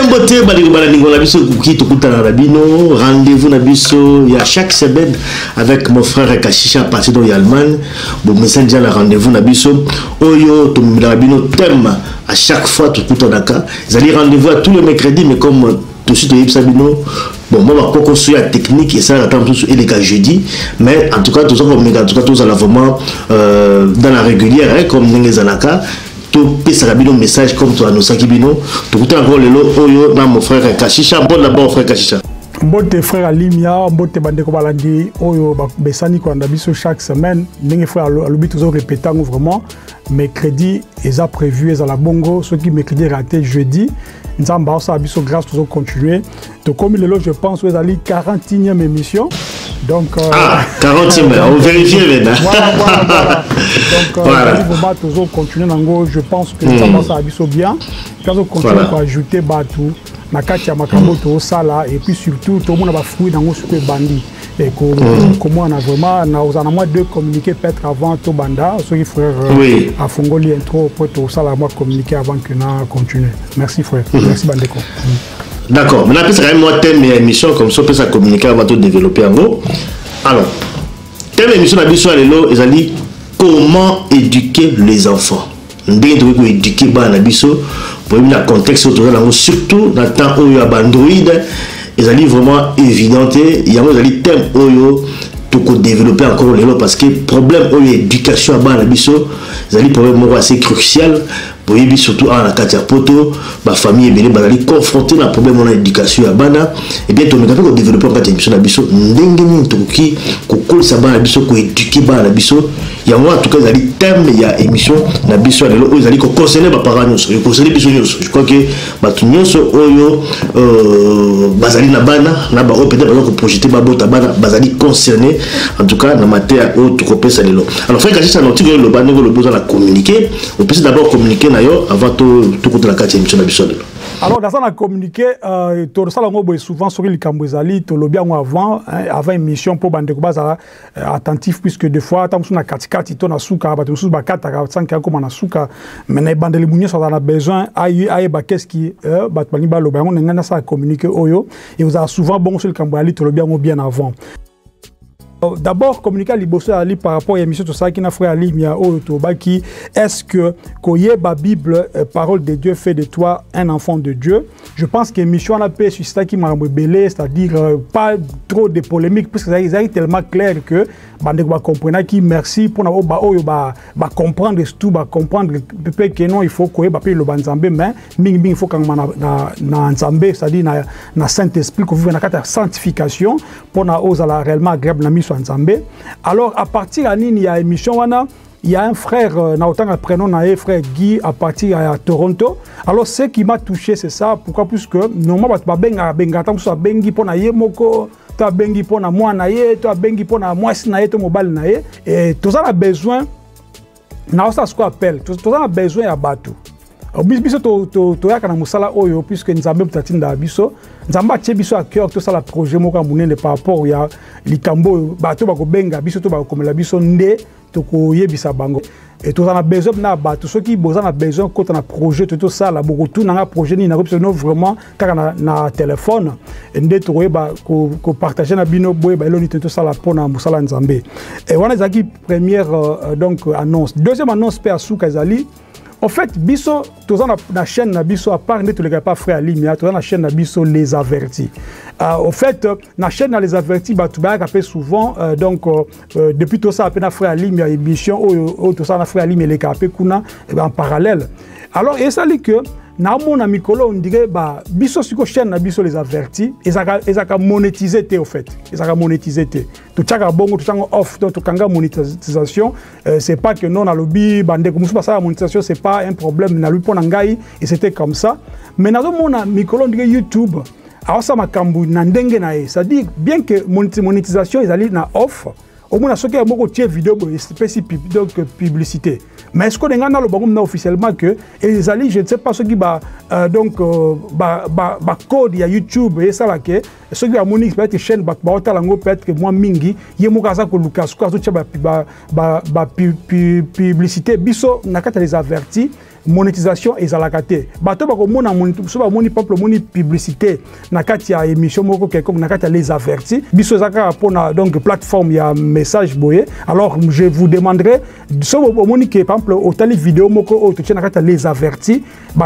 Mbote baligo la biso kuki tukuta na rabino rendez-vous na biso il y a chaque semaine avec mon frère Kashisha parti de Allemagne bon message la rendez-vous na biso oyo to rabino thème à chaque fois tukuta naka zali rendez-vous à tous les mercredis mais comme tout de suite au Sabino bon moi pas construire la technique et ça attend tout et les cas jeudi mais en tout cas tout ça comme en tout cas tout ça là vraiment dans la régulière hein, comme Nengezanaka tout pesa bino message comme toi nous sakibino tout encore le oyo na mon frère Kashisha bon d'abord frère Kashisha bon tes frères Alimia bon tes bande ko balandi oyo besani ko ndabiso chaque semaine ndenge frère alobi toujours répétant vraiment mercredi eza prévu eza la bongo ce qui mercredi raté jeudi nzamba ça biso grâce toujours continuer to comme le je pense aux ali 40e émission donc 40e on vérifie maintenant voilà donc on va toujours continuer nango je pense que ça va biso bien quand on continue à ajouter batou na kati ya makambo to sala et puis surtout tout le monde va fruit nango sur bandi et comment on a vraiment na aux moi de communiquer peut-être avant to banda ceux qui frère à fongoli intro pour tout ça là moi communiquer avant que na continuer merci frère merci bandeko. D'accord, maintenant c'est quand même moi thème et émission comme ça peut ça communiquer avant de développer en gros. Alors, thème émission la biso lelo ezali comment éduquer les enfants. Ndenge to éduquer ba na biso pour le contexte autour de surtout dans temps où il y a Android ezali vraiment évidenté, il y a ezali thème oyo to développer encore lelo parce que problème oyo éducation ba na biso ezali problème assez crucial. Oui, surtout à la Katia Poto, ma famille est venue confronter le problème de l'éducation à Bana. Et bien, on a fait développer un émission d'Abisso, Ndengeni, Toki, Kokol Saban, Abisso, Koéduquer Ban, Abisso. Il y a moi, en tout cas, il y a des thèmes, il y a émission d'Abisso, il y a des conseils, ma parole, il conseille Bisso. Je crois que, Batunios, Oyo, Bazali Nabana, Naba, peut-être, projeter Babota Bana, Bazali concerné, en tout cas, dans ma terre, tout copé, ça l'est là. Alors, frère, quand j'ai senti que le Banego, le besoin de communiquer, on peut d'abord communiquer avant tout côté la carte émission d'habitude. Alors dans ça on a communiqué tout ça là souvent sur les Cambozali tout le bien avant émission pour bande ko attentif puisque des fois tant sur na katikati to na suka ba to sur ba 445 comme na suka mais na bande les mounies ça on a besoin aïe ba qu'est-ce qui ba bani ba lo ba on ngana ça communiquer oyo et vous a souvent bon sur le Cambozali tout le bien avant. D'abord, communiquer à Liboso Ali par rapport à l'émission de ça qui n'a frère Ali Mia Otobaki. Est-ce que Koye ba Bible, parole de Dieu fait de toi un enfant de Dieu? Je pense que l'émission a paix sur ça qui m'a rebellé, c'est-à-dire pas trop de polémiques, parce que ça est tellement clair que bande va comprendre qui merci pour na ba comprendre tout, ba comprendre peut-être que non il faut Koye ba payer le banzambe mais il faut quand na nzambe, c'est-à-dire na Saint-Esprit que vous na carte sanctification pour na osala réellement agréable na mission nzambe. Alors à partir à nini ya émission wana il y a un frère, prénom frère Guy à partir à Toronto. Alors ce qui m'a touché c'est ça, pourquoi plus que normalement tu benga bengi pour na yemoko, tu bengi pour na moi na ye, tu bengi pour na moi na ye to mobile na ye et tout ça a besoin na ça ce qu'on appelle, tout ça a besoin ya bateau. Biso to yaka na musala oyo puisque nzambe mtatinda biso nzamba tie biso à cœur tout ça la projet moko munene par rapport ya likambo bato ba ko benga biso to ba ko komela biso nde to ko yebisa bango et tout ça a besoin na bato ceux qui besoin a besoin quand on a projet tout ça la beaucoup tout na projet ni na non vraiment kaka na téléphone nde to ba ko partager na bino boye ba eloni tout ça la pona musala nzambe et wana zaki première donc annonce deuxième annonce pe asuka ezali. En fait, biso, tout ça la chaîne na biso à part ne tous les gars pas frère Alimia, tout ça la chaîne na biso les avertis. Au fait, la chaîne les avertis, bah tu vas rappeler souvent donc depuis tout ça après na frère Alimia émission ou tout ça na frère Alimia les capé kuna en parallèle. Alors et ça dit que na mon ami Mikolo on dirait bah biso sur chaîne na biso les avertis et ça monétiser té au fait. Et ça monétiser té. Tout ça bongo tout ça off donc tout kanga monétisation c'est pas que non na lobby bande comme ça la monétisation c'est pas un problème na lui pour ngai et c'était comme ça. Mais na mon ami Mikolo on dirait YouTube alors ça makambu na ndenge na e c'est-à-dire bien que monétisation ils allaient na off au moins ce qui a beaucoup de vidéos spécifiques donc publicité Mais est-ce qu'on a officiellement que les alliés, je ne sais pas ce qui va donc code il y a YouTube et ça là que ce qui va monique peut-être chaîne peut-être que moi mingi il y a mon cas que Lucas publicité biso nakata les avertis monétisation et zalakate bato ba ko mona moni peuple moni publicité nakati ya émission moko quelconque nakati les avertis biso zaka pona donc plateforme ya message boye alors je vous demanderai so moni que par exemple au tali vidéo moko o to nakati les avertis ba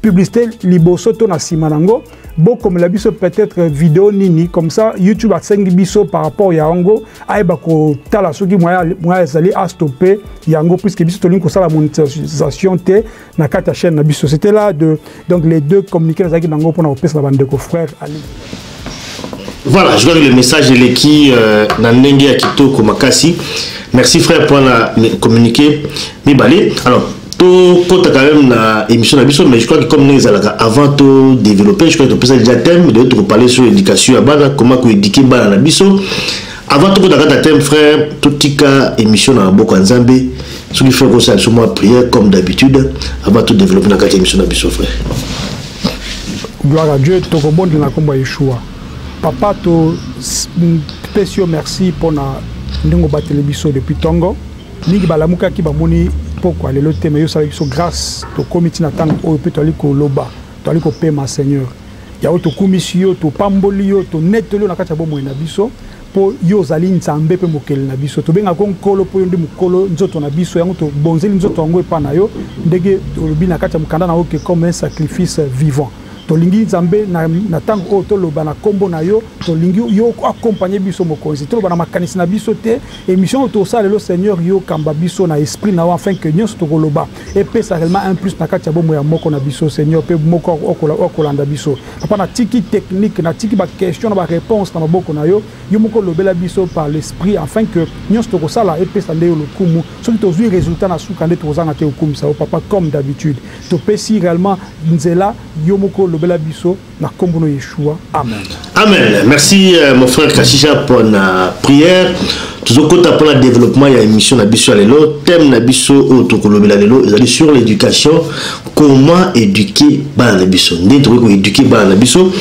publicité liboso to na simanango bon comme la biso peut-être vidéo nini comme ça YouTube a 5 biso par rapport ya yango aiba ko tala soki moya zali a stopper yango puisque biso to link ko sala monétisation te na kata chaîne na biso c'était là de donc les deux communiqués zaki nango pour na opesa bande de frères Ali. Voilà, je vois le message de l'équipe na ndenge ya kitoko makasi. Merci frère pour la communiquer Mibale. Alors tout quand quand même na émission d'habitude mais je crois que comme nous avant de développer je crois que tu peux déjà thème de te parler sur l'éducation à bana comment que éduquer bana na biso avant tout quand thème frère tout tika émission na boko nzambe ce qui fait que ça sur moi prière comme d'habitude avant tout développer na quatre émission na biso frère. Gloire à Dieu to kombo na komba Yeshua papa to spécial merci pour na ndingo batele biso depuis tongo ningi balamuka ki bamoni pourquoi le thème yo sala biso grâce to comité na tango o peut aller ko loba to aller ko pema Seigneur ya to komisio to pambolio to netelo na kati ya bomo na biso po yo zali nzambe pe mokele na biso to benga ko nkolo po yo ndi mokolo nzoto na biso yango to bonzeli nzoto ngo epa na yo ndenge to lobi na kati ya mukanda na o ke comme un sacrifice vivant to lingi nzambe na tango o to loba na kombo na yo to lingi yo accompagner biso mokonzi to loba na makanisi na biso te émission to ça le Seigneur yo kamba biso na esprit na afin que nyonso to koloba et pesa réellement un plus na kati ya bomo ya moko na biso Seigneur pe moko okolanda biso papa na tiki technique na tiki ba question na ba réponse na maboko na yo yo moko lobela biso par l'esprit afin que nyonso to kosala et pesa ndeo le kumu soki to zui résultat na suka nde to zanga te okumu ça papa comme d'habitude to pesi réellement nzela yo moko lobela biso na kombono Yeshua amen. Amen. Merci mon frère Kashisha pour la prière. Toujours quand pour le développement il y a émission na biso lelo thème na biso otokolobela lelo ezali sur l'éducation comment éduquer bana biso ndé to ko éduquer bana biso.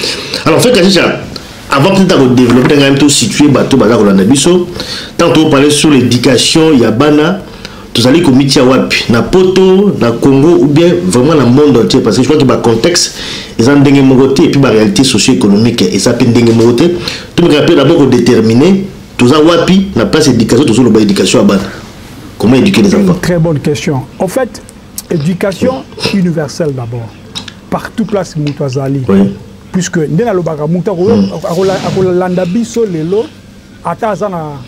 Alors frère Kashisha avant peut-être de développer quand même tout situer bateau baza ko landa biso tant on parler sur l'éducation il y a bana tous allez comité wapi na poto na Congo ou bien vraiment dans le monde entier parce que je crois que le contexte ils ont dengue mogoté et puis la réalité socio-économique et ça peut dengue mogoté tout me rappelle d'abord déterminer tous à wapi na place éducation tous le éducation à bana comment éduquer les enfants. Très bonne question. En fait éducation universelle d'abord partout place mutazali puisque ndena lo baka muta ko landa biso lelo atazana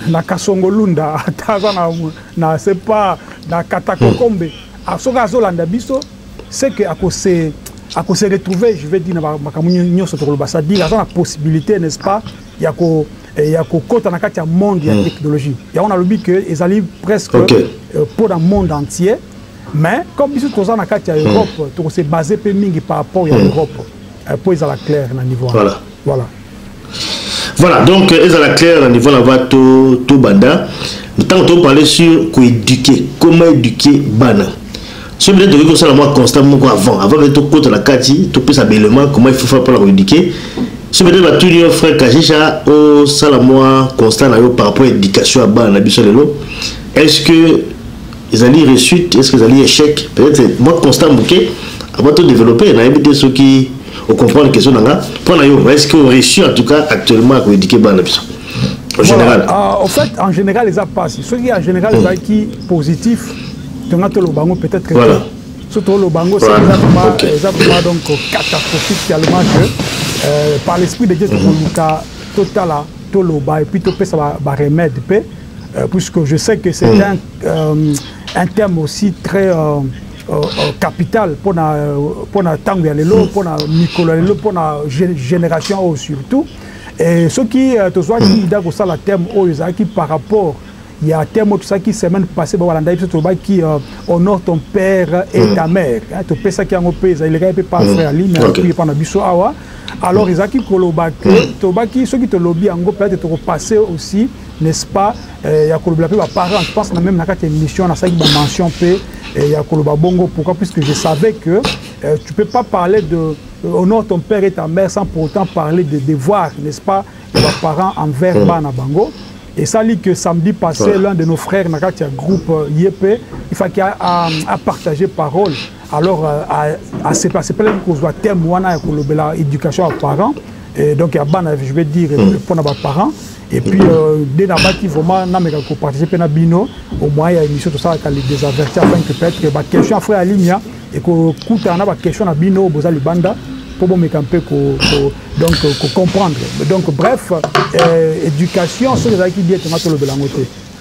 na kasongolunda atazana na c'est pas na katakokombe asoka azolanda biso c'est que à se retrouver je vais dire na makamunyo nyoso to loba ça dire la possibilité n'est-ce pas ya ko kota na kati ya monde ya technologie ya on a le but que ils allaient presque pour le monde entier mais comme biso to na kati ya Europe to se baser pe mingi par rapport à Europe pour ils à la clair na niveau voilà donc ils à la clair na niveau là tout banda tant on parler sur comment éduquer bana. Si vous êtes ça moi constamment avant de tout contre la carte, tout peut s'abellement comment il faut faire pour la éduquer. Si vous êtes tout le frère Kashisha au salamois constant par rapport à l'éducation à bas na bisolelo, est-ce que ils allaient réussite, est-ce que ils allaient échec? Peut-être moi constant bouquet avant de développer, on a évité ceux qui au comprendre la question là. Est-ce qu'on réussit en tout cas actuellement à éduquer bas na biso? En général. En fait, en général, ils passent. Ceux qui en général qui positif. Peut-être que surtout le bango c'est exactement donc catastrophique tellement que par l'esprit de Dieu total tout le bas et puis tout ça va remède puisque je sais que c'est un terme aussi très capital pour na tango ya lelo pour na mikolo lelo pour na génération surtout et ceux qui te soit qui d'accord ça la terme qui par rapport il y a un terme tout ça qui semaine passée qui honore ton père et ta mère tu peux ça qui en pays il est pas frère ali mais puis pendant biso awa alors ils a qui koloba que to ba qui ceux qui te lobby en go peut-être te repasser aussi n'est-ce pas, il y a Koloba parents, je pense même dans cette émission, on a ça qui m'a mention, il y a Koloba Bongo, pourquoi? Puisque je savais que tu ne peux pas parler de honore ton père et ta mère sans pour autant parler de devoirs, n'est-ce pas, de leurs parents envers Bana Bango. Et ça dit que samedi passé, l'un de nos frères, dans le groupe IEP, il faut qu'il a partagé parole. Alors, à se passer plein de choses, témoigner de l'éducation aux parents. Et donc, il y a je vais dire, pour nos parents. Et puis, dès la bâti, vraiment, on participer à Bino, au moins, il y a une émission, tout ça, qui les désavertir, afin que peut-être que la question à faire à ligne, et que coûte la question à Bino, Boza Libanda, pour me camper, donc comprendre. Donc, bref, éducation, c'est ce qui dit que le Belangote.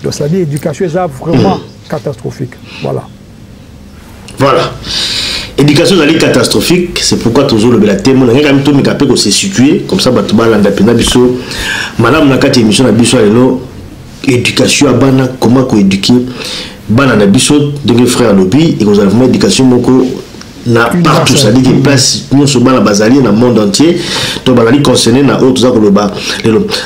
Donc, c'est-à-dire, éducation est vraiment catastrophique. Voilà. Voilà. Éducation est catastrophique, c'est pourquoi toujours le belaté, on a quand même tout me capé qu'on s'est situé, comme ça, Batouba, l'Andapena, Bisso, Madame Nakati, émission à Bisso, éducation à Bana, comment qu'on éduquer, Bana Nabisso, deux frères lobby, et qu'on a vraiment éducation, na partout, ça dit qu'il place nous sur la basali dans le monde entier, donc on a concerné na autres ça le bas.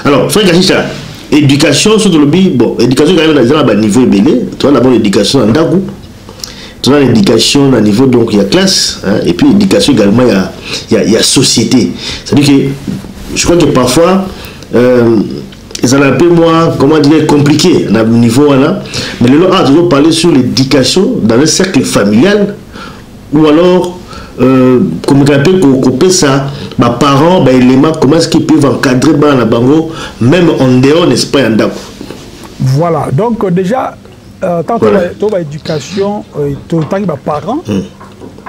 Alors frère Gachicha, éducation sur le lobby, bon, éducation quand même dans le niveau belé, tu vois d'abord l'éducation en Dagou, tu vois l'éducation à niveau donc il y a classe, hein, et puis l'éducation également il y a société. C'est-à-dire que je crois que parfois ils ont un peu moins, comment dire, compliqué à niveau là, mais le lot a toujours parlé sur l'éducation dans un cercle familial. Ou alors, comme on peut ça, mes parents, éléments, comment est-ce qu'ils peuvent encadrer la bango, même en dehors, n'est-ce pas, en d'accord. Voilà, donc déjà, tant que tu as l'éducation, tu as les parents,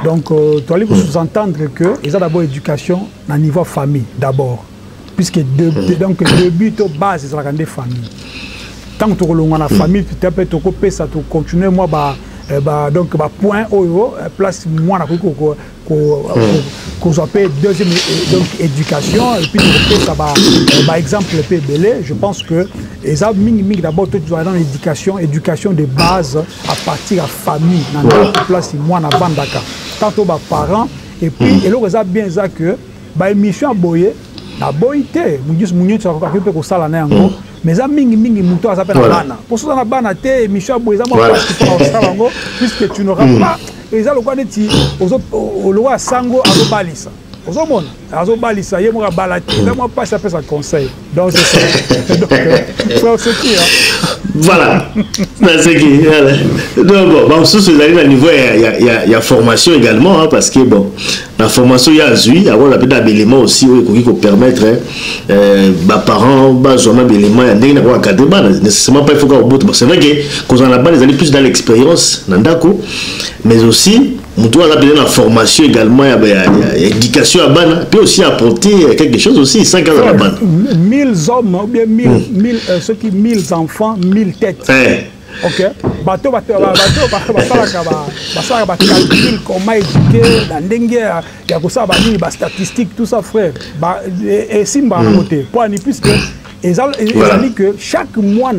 donc tu as sous-entendre qu'ils ont d'abord l'éducation à niveau famille, d'abord. Puisque donc, le but de base, c'est la grande famille. Tant que tu as la famille, tu peux ça, tu continues, moi, donc point euro place moi qu'on appelle deuxième donc éducation et puis ça par exemple le PBL je pense que les amis d'abord tout dans l'éducation de base à partir de la famille dans la place moi na bandaka tantôt ba parents et puis et là ça bien ça que ba émission à boyer na boité mungi ça va faire ko sala na yango mais ça mingi muto ça s'appelle bana pour ça na bana té émission boyer ça moi puisque tu n'auras pas et ça le quoi dit au loi sango azobalisa ozomona azobalisa ye mo balati ça moi pas ça fait ça conseil donc c'est ça donc faut ce qui voilà c'est qui donc bon sous ce niveau il y a formation également hein, parce que bon la formation il y a zui avoir la pédale d'éléments aussi qui peut permettre parents besoin d'éléments il y a encadrer nécessairement pas il faut qu'au bout c'est vrai que quand on a les années plus dans l'expérience nandako mais aussi on doit appeler la formation également, il y a éducation à Bana, puis aussi apporter quelque chose aussi, 5 ans à la Bana. 1000 hommes, ou bien 1000 enfants, 1000 têtes. Ok. Bateau, calcul, comment éduquer, il y a ça, statistiques, tout ça, frère. Et si on a côté, puisque ils ont dit que chaque mois,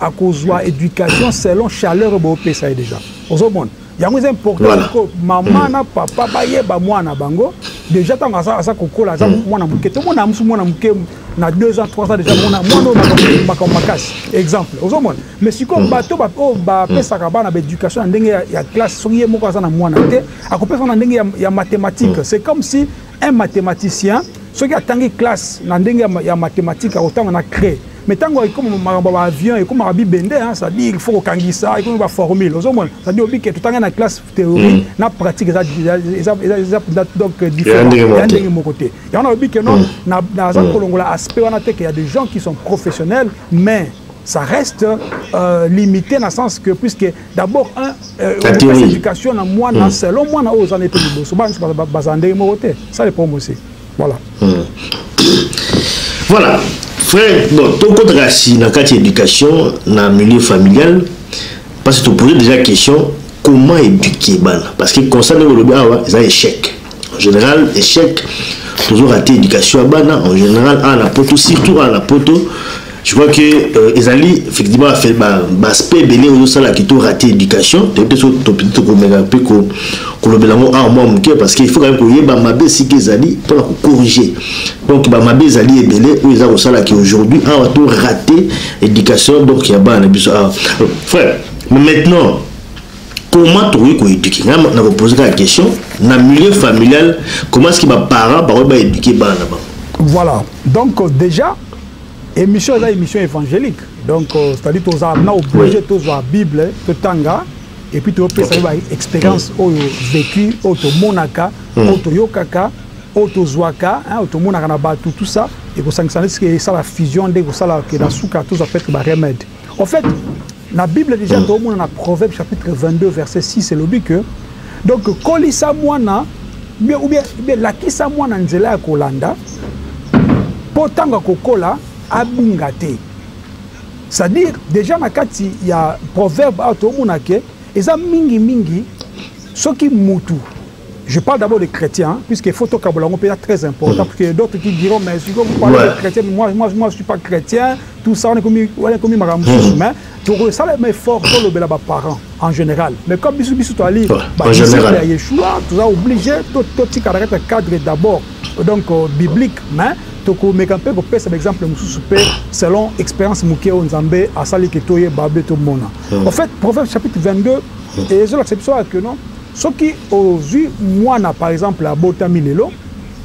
à cause de l'éducation, selon chaleur, il ça déjà. Il y a important que maman na papa ba mwana bango déjà tant ça kokola ça mwana muke tout mwana muke na 2 ans 3 ans déjà mwana makasi exemple ozomona mais si comme bato ba pesa ka bana éducation ndenge ya classe soye moko za na mwana te akopesa na ndenge ya mathématiques c'est comme si un mathématicien ce qui a tangi classe na ndenge ya mathématiques autant na créé mais tant que comme un avion et comme un bibende, ça dit il faut qu'on ça et comme une formule. Ça dit que tout en classe théorie, na pratique donc différent. Il y en a oublié que non, aspect on a qu'il y a des gens qui sont professionnels, mais ça reste limité dans le sens que puisque d'abord l'éducation à moi selon moi na aux années plus ça les promotions. Voilà. Voilà. Frère, bon, tout contre dans le cadre d'éducation, dans le milieu familial, parce que tu poses déjà la question, comment éduquer Bana? Parce que concernant le lobby, ils ont échec. En général, échec, toujours raté l'éducation à Bana, en général, à la poto, surtout à la poto, je crois que Ezali effectivement fait aspect belé au sala qui tout raté éducation peut-être to un peu ko le belango en moi parce qu'il faut quand même que yeba mabe si Ezali pour corriger donc mabe Ezali est belé ou au sala qui aujourd'hui a tout raté éducation donc il y a ba na biso frère mais maintenant comment tu veux éduquer? On va poser la question dans le milieu familial comment est-ce que mes parents vont éduquer bana? Voilà donc déjà émission est une émission évangélique. Donc, c'est-à-dire que tu as obligé de la Bible, de Tanga, et puis tu as une expérience vécue, tu monaka, tu yokaka, tu zwaka, tu monaka tout ça, et que ça c'est la fusion de ça que la souka tout ça fait que remède. En fait, la Bible déjà tout le monde dans Proverbe chapitre 22 verset 6 c'est le but que donc kolisa mwana ou bien la kisa mwana nzela kolanda potanga kokola abungate. C'est-à-dire, déjà, il y a un proverbe à tout le monde qui est mingi, ce qui moutou. Je parle d'abord des chrétiens, puisque photo Kabolango peut être très important, parce qu'il y a d'autres qui diront, mais si vous parlez des chrétiens, moi je ne suis pas chrétien, tout ça, on est comme mais donc ça les fort pour le parents en général. Mais comme Bissou tu as dit, en général, Yeshua, tu as obligé, tout cadre d'abord, donc biblique, mais mais un peu pour faire exemple selon expérience mouké on zambé à sali que toye babé to mona. En fait Proverbe chapitre 22 et je l'accepte que non ceux qui ont vu moi par exemple à botami lelo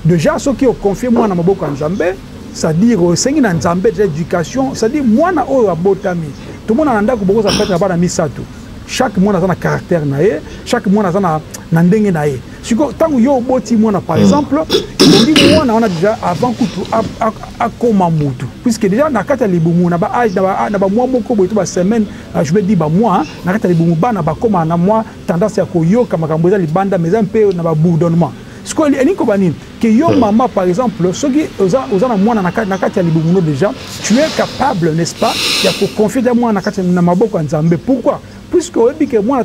déjà ceux qui ont confié moi na maboko nzambé c'est-à-dire sengi na nzambé d'éducation c'est-à-dire moi na o à botami tout le monde a ndako boko ça fait na bana misato chaque mois a un caractère naé chaque mois a na ndenge naé siko tangu yo boti mona par exemple on dit moi on a déjà avant kutu a koma mutu puisque déjà na kata libumu na ba âge na ba mois moko boito ba semaine je vais dire ba mois na kata libumu ba na ba koma na moi tendance ya koyoka makambo za libanda mais un peu na ba bourdonnement siko elinko banini que yo maman par exemple ceux qui oza na moi na kata libumu déjà tu es capable n'est-ce pas ya ko confier moi na kata na maboko nzambe pourquoi puisque moi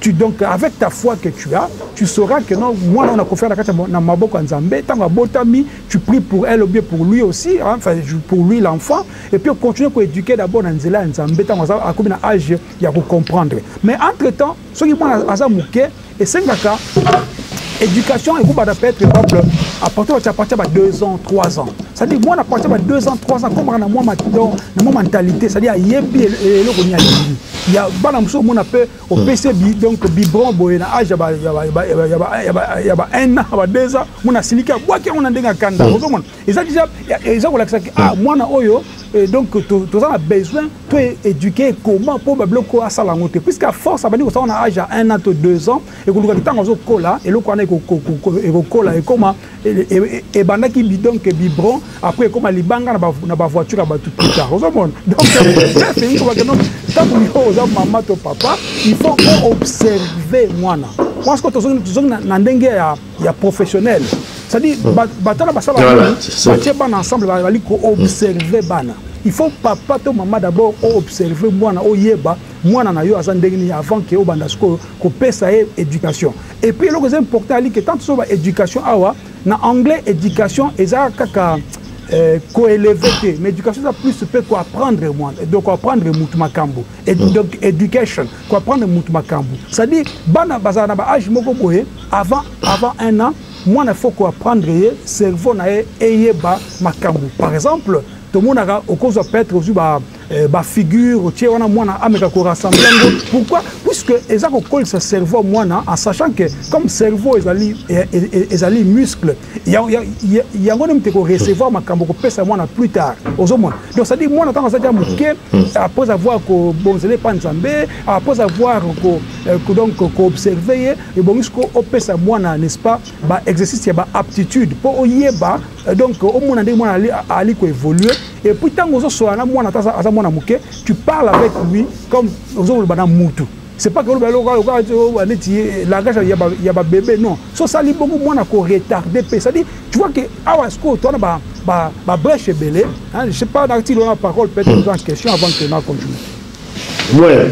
tu donc avec ta foi que tu as tu sauras que non moi on a confiance dans maboko nzambe tant botami tu pries pour elle ou bien pour lui aussi enfin pour lui l'enfant et puis on continue à éduquer d'abord dans nzela nzambe tant à comme âge il y a pour comprendre mais entre temps ceux qui moi azamuke et sengaka éducation et vous peut être à partir de 2 ans 3 ans c'est-à-dire moi à partir de 2 ans 3 ans comme on a moi ma mentalité c'est-à-dire il y a balamso mon appelle au PCB donc biberon boyena âge il y a 1 an 2 ans mon a silika moi qui on a ndenga kanda et ça déjà ils ont ah moi na oyo donc tu as besoin de éduquer comment pour bloquer à ça la montée puisqu'à force ça veut dire que ça on a âge à 1 an 2 ans et que nous avons zo cola et le connaît ko cola et comment et bandaki bidon que biberon après comment libanga na ba voiture ba tout plus tard donc c'est une fois que non tant que maman to papa il faut observer moi parce que tu na ndenge ya professionnel c'est-à-dire batala basala ba ensemble ba observer bana il faut papa to maman d'abord observer moi na oyeba moi na yo azandengini avant que obandasko ko pesa éducation et puis le plus important ali que tant sur éducation awa na anglais éducation eza kaka co-élevé mais éducation ça plus peut quoi apprendre moi donc apprendre mutu makambo et donc education quoi apprendre mutu makambo ça dit bana bazana ba âge moko boye avant 1 an moi il faut quoi apprendre cerveau na eyeba makambo par exemple tout le monde a au cause peut-être aussi ba figure tu on a moi na ameka ko rassembler pourquoi puisque ils ont collé ce cerveau moi en sachant que comme cerveau ils ali muscle il y a même te ko recevoir makambo ko pesa moi na plus tard aux hommes donc ça dit moi na tant ça déjà muké après avoir ko bonzele panzambe après avoir ko donc ko observer et bon jusqu'au pesa moi na n'est-ce pas ba exercice ya ba aptitude pour oyeba donc au monde ndé moi ali ko évoluer et puis tant que so na moi na ta moi na muké tu parles avec lui comme aux bana mutu c'est pas que le langage il y a bébé non so ça li beaucoup moi na ko retarder ça dit tu vois que awasko toi ba brèche belé hein je sais pas dans la parole peut-être en question avant que nous continuions Ouais.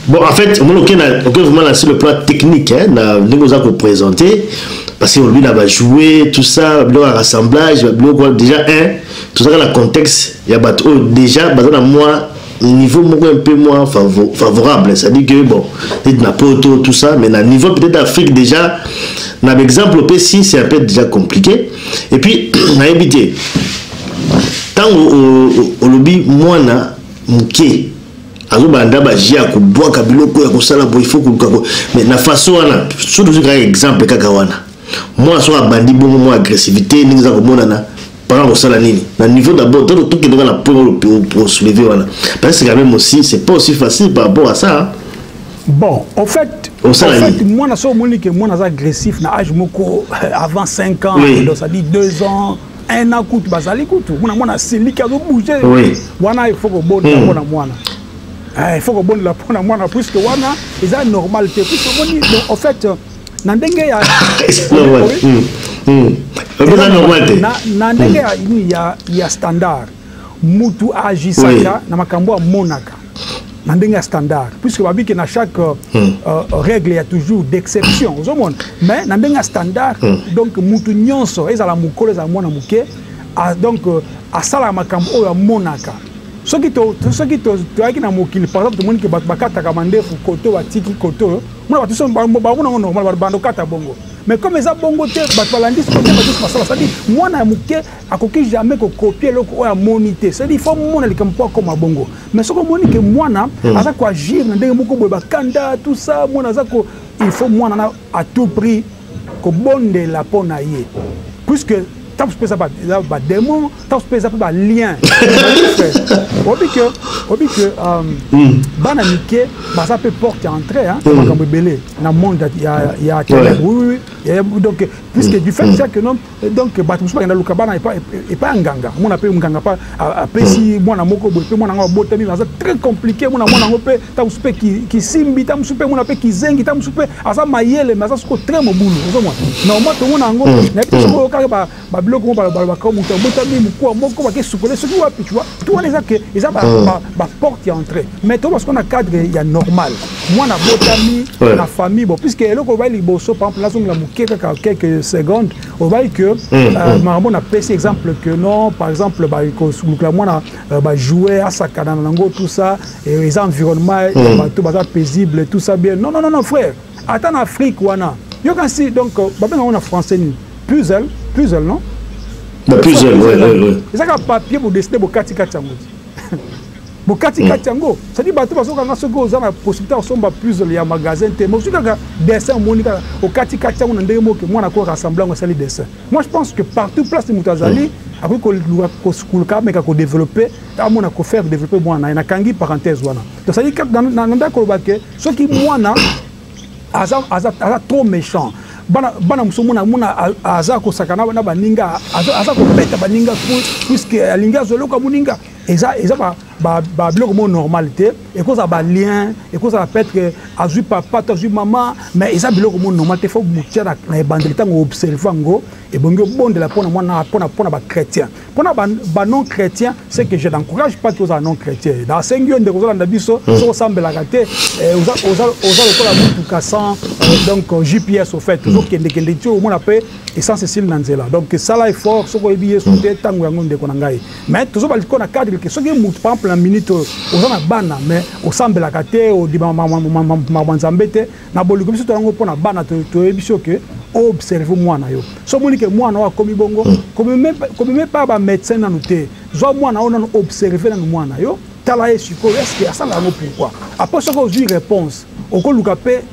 Bon, en fait, on a vraiment lancé le plan technique, hein, nous avons présenté, parce qu'on lui a joué, tout ça, le rassemblage, déjà, tout ça dans le contexte, il y a déjà, moi, niveau un peu moins favorable, c'est-à-dire que, bon, il n'y a pas tout ça, mais au niveau peut-être d'Afrique, déjà, dans l'exemple au P6, c'est un peu déjà compliqué. Et puis, on a évité, tant au lobby, moi, mouké, azobanda bajia ko bois kabiloko ya kosala bo il faut ko mais na façon wana surtout un exemple kaka wana moi so abandi bongo mo agressivité ninga ko monana par kosala nini na niveau d'abord tout qui doit la pour soulever wana parce que quand même aussi c'est pas aussi facile par rapport à ça hein. Bon en fait moi na so monique moi na agressif na âge moko avant 5 ans oui. Donc ça dit 2 ans 1 an coûte bazali coûte moi c'est qui a bouger wana il faut que bon moi il faut que bon la prendre moi plus que wana c'est normal que en fait nandenge ya il y a standard mutu agisaka na makambo monaka nandenge standard puisque babi que na chaque règle il y a toujours d'exception mais nandenge standard donc mutu nyonso ezala mukolo za mwana muke donc à sala makambo o monaka ce qui te na mokili par exemple tout le monde qui bakata kamandefu koto batiki koto moi ba tout ba normal ba kata bongo mais comme ça bongo te ba balandis ko te ba tout masala ça dit moi na muke akoki jamais ko copier le ko ya monité ça dit il faut mona le comme bongo mais ce que monique moi na asa ko agir na ndenge moko boy ba kanda tout ça moi na ko il faut moi na à tout prix ko bonde la pona yé puisque tant que ça pas démon tant que ça pas lien obi que banamike bah ça peut porter entrée hein comme belé dans monde il y a oui donc puisque du fait que non donc bato musuba ngana luka bana et pas nganga mon appelle nganga pas pesi mwana moko bope mwana ngo botami ça très compliqué mwana ngo pe tant musupe qui simbi tant musupe mwana pe qui zengi tant musupe asa mayele mais ça c'est très mobulu normalement tout mwana ngo na ko ka ba biloko mo ba ko muta botami mukwa moko ba ke supole ce qui wa tu vois tout on que ils ba porte entrée mais tout parce qu'on a cadre il y a normal mwana botami la famille bon puisque eloko ba liboso par exemple là on la quelques secondes on voit que on a passé exemple que non par exemple bah jouer à Sakana nango tout ça et les environnements tout bazar paisible tout ça bien non frère attends en Afrique wana yo quand si donc on a français puzzle non puzzle ouais ça ka papier pour dessiner bokati katango bokati katango ça dit bato baso kanga soko za na possibilité osomba puzzle ya magasin te mo suka dessin monika okati katango na ndenge moke mwana ko rassembler ngo sali dessin moi je pense que partout place de Mutazali après ko school ka meka ko développer ta mona ko faire développer mwana na kangi parenthèse wana donc ça dit que dans ndako bake ce qui mwana aza trop méchant bana musomona muna aza ko sakana na baninga aza ko beta baninga puisque alinga zoloka muninga eza ba biloko mo normalité et cause ba lien et cause ça peut être azu papa azu maman mais eza biloko mo normalité faut mutia na bandeli tango observer ngo et bongo bonde la pona mwana pona ba chrétien pona ba non chrétien c'est que je n'encourage pas que aux non chrétiens dans 5 ans de cause na biso so sambela kate oza lokola mutu kasan donc GPS au fait donc kende tu au moins appel essence Cécile Nanzela donc ça là est fort so ko ebiye so te tango yango ndeko na ngai mais toujours ba ko na cadre que so que mutu par exemple la minute aux na bana mais au sambela kate au di mabanzambe te na boliko biso to yango pona bana to ebiso que observe mwana yo so monike mwana wa komi bongo comme même pas ba médecin na noté zo mwana on observer na mwana yo tala esiko est-ce que ça là pourquoi après ça ko une réponse oko lukape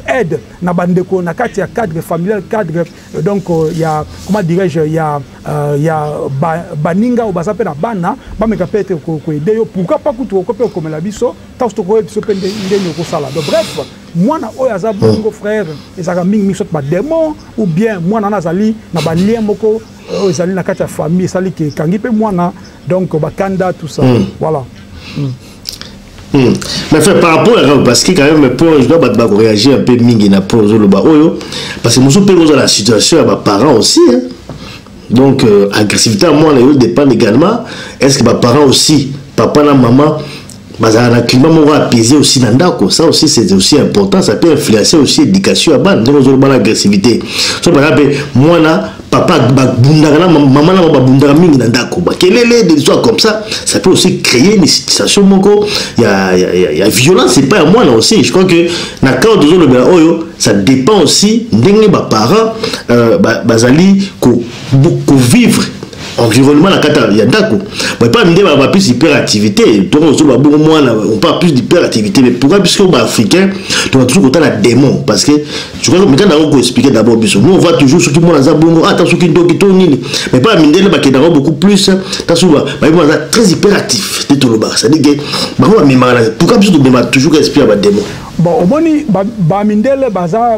aide na bandeko na kati ya cadre familial cadre donc il y a comment dirais-je il y a baninga ou basape na bana ba meka peut être ko aider yo pourquoi pas kutu ko pe comme la biso ta sto ko biso pende ndeni ko sala donc bref mwana oyo aza bongo frère ezaka mingi sot ba démon ou bien mwana nazali na ba lien moko ezali na kati ya famille sali ke kangi pe mwana donc bakanda tout ça voilà. Mais fait par rapport à parce que quand même je dois réagir un peu mingi na pour le oyo parce que nous sommes dans la situation à parents aussi hein? Donc agressivité à moi là dépend également est-ce que mes parents aussi papa et maman un climat apaisé aussi dans d'accord. Ça aussi c'est aussi important, ça peut influencer aussi l'éducation à bas donc on l'agressivité. So par exemple moi là papa bundara maman là bundara mingi dans d'accord. Quel est des histoires comme ça peut aussi créer une situation moko il y a violence c'est pas à moi là aussi. Je crois que na cas de zone oyo ça dépend aussi des parents bazali ko vivre environnement la cata il y a d'accord mais pas m'aider à plus d'hyperactivité donc on parle plus d'hyperactivité mais pourquoi puisque on est africain tu vas toujours autant la démon parce que tu vois mais quand on va expliquer d'abord nous on voit toujours ce qui monde dans bongo attention qui donc mais pas m'aider là qui est beaucoup plus souvent très hyperactif de tout le bar ça dit que pourquoi puisque on toujours expliquer à démon bon au moni ba mindele baza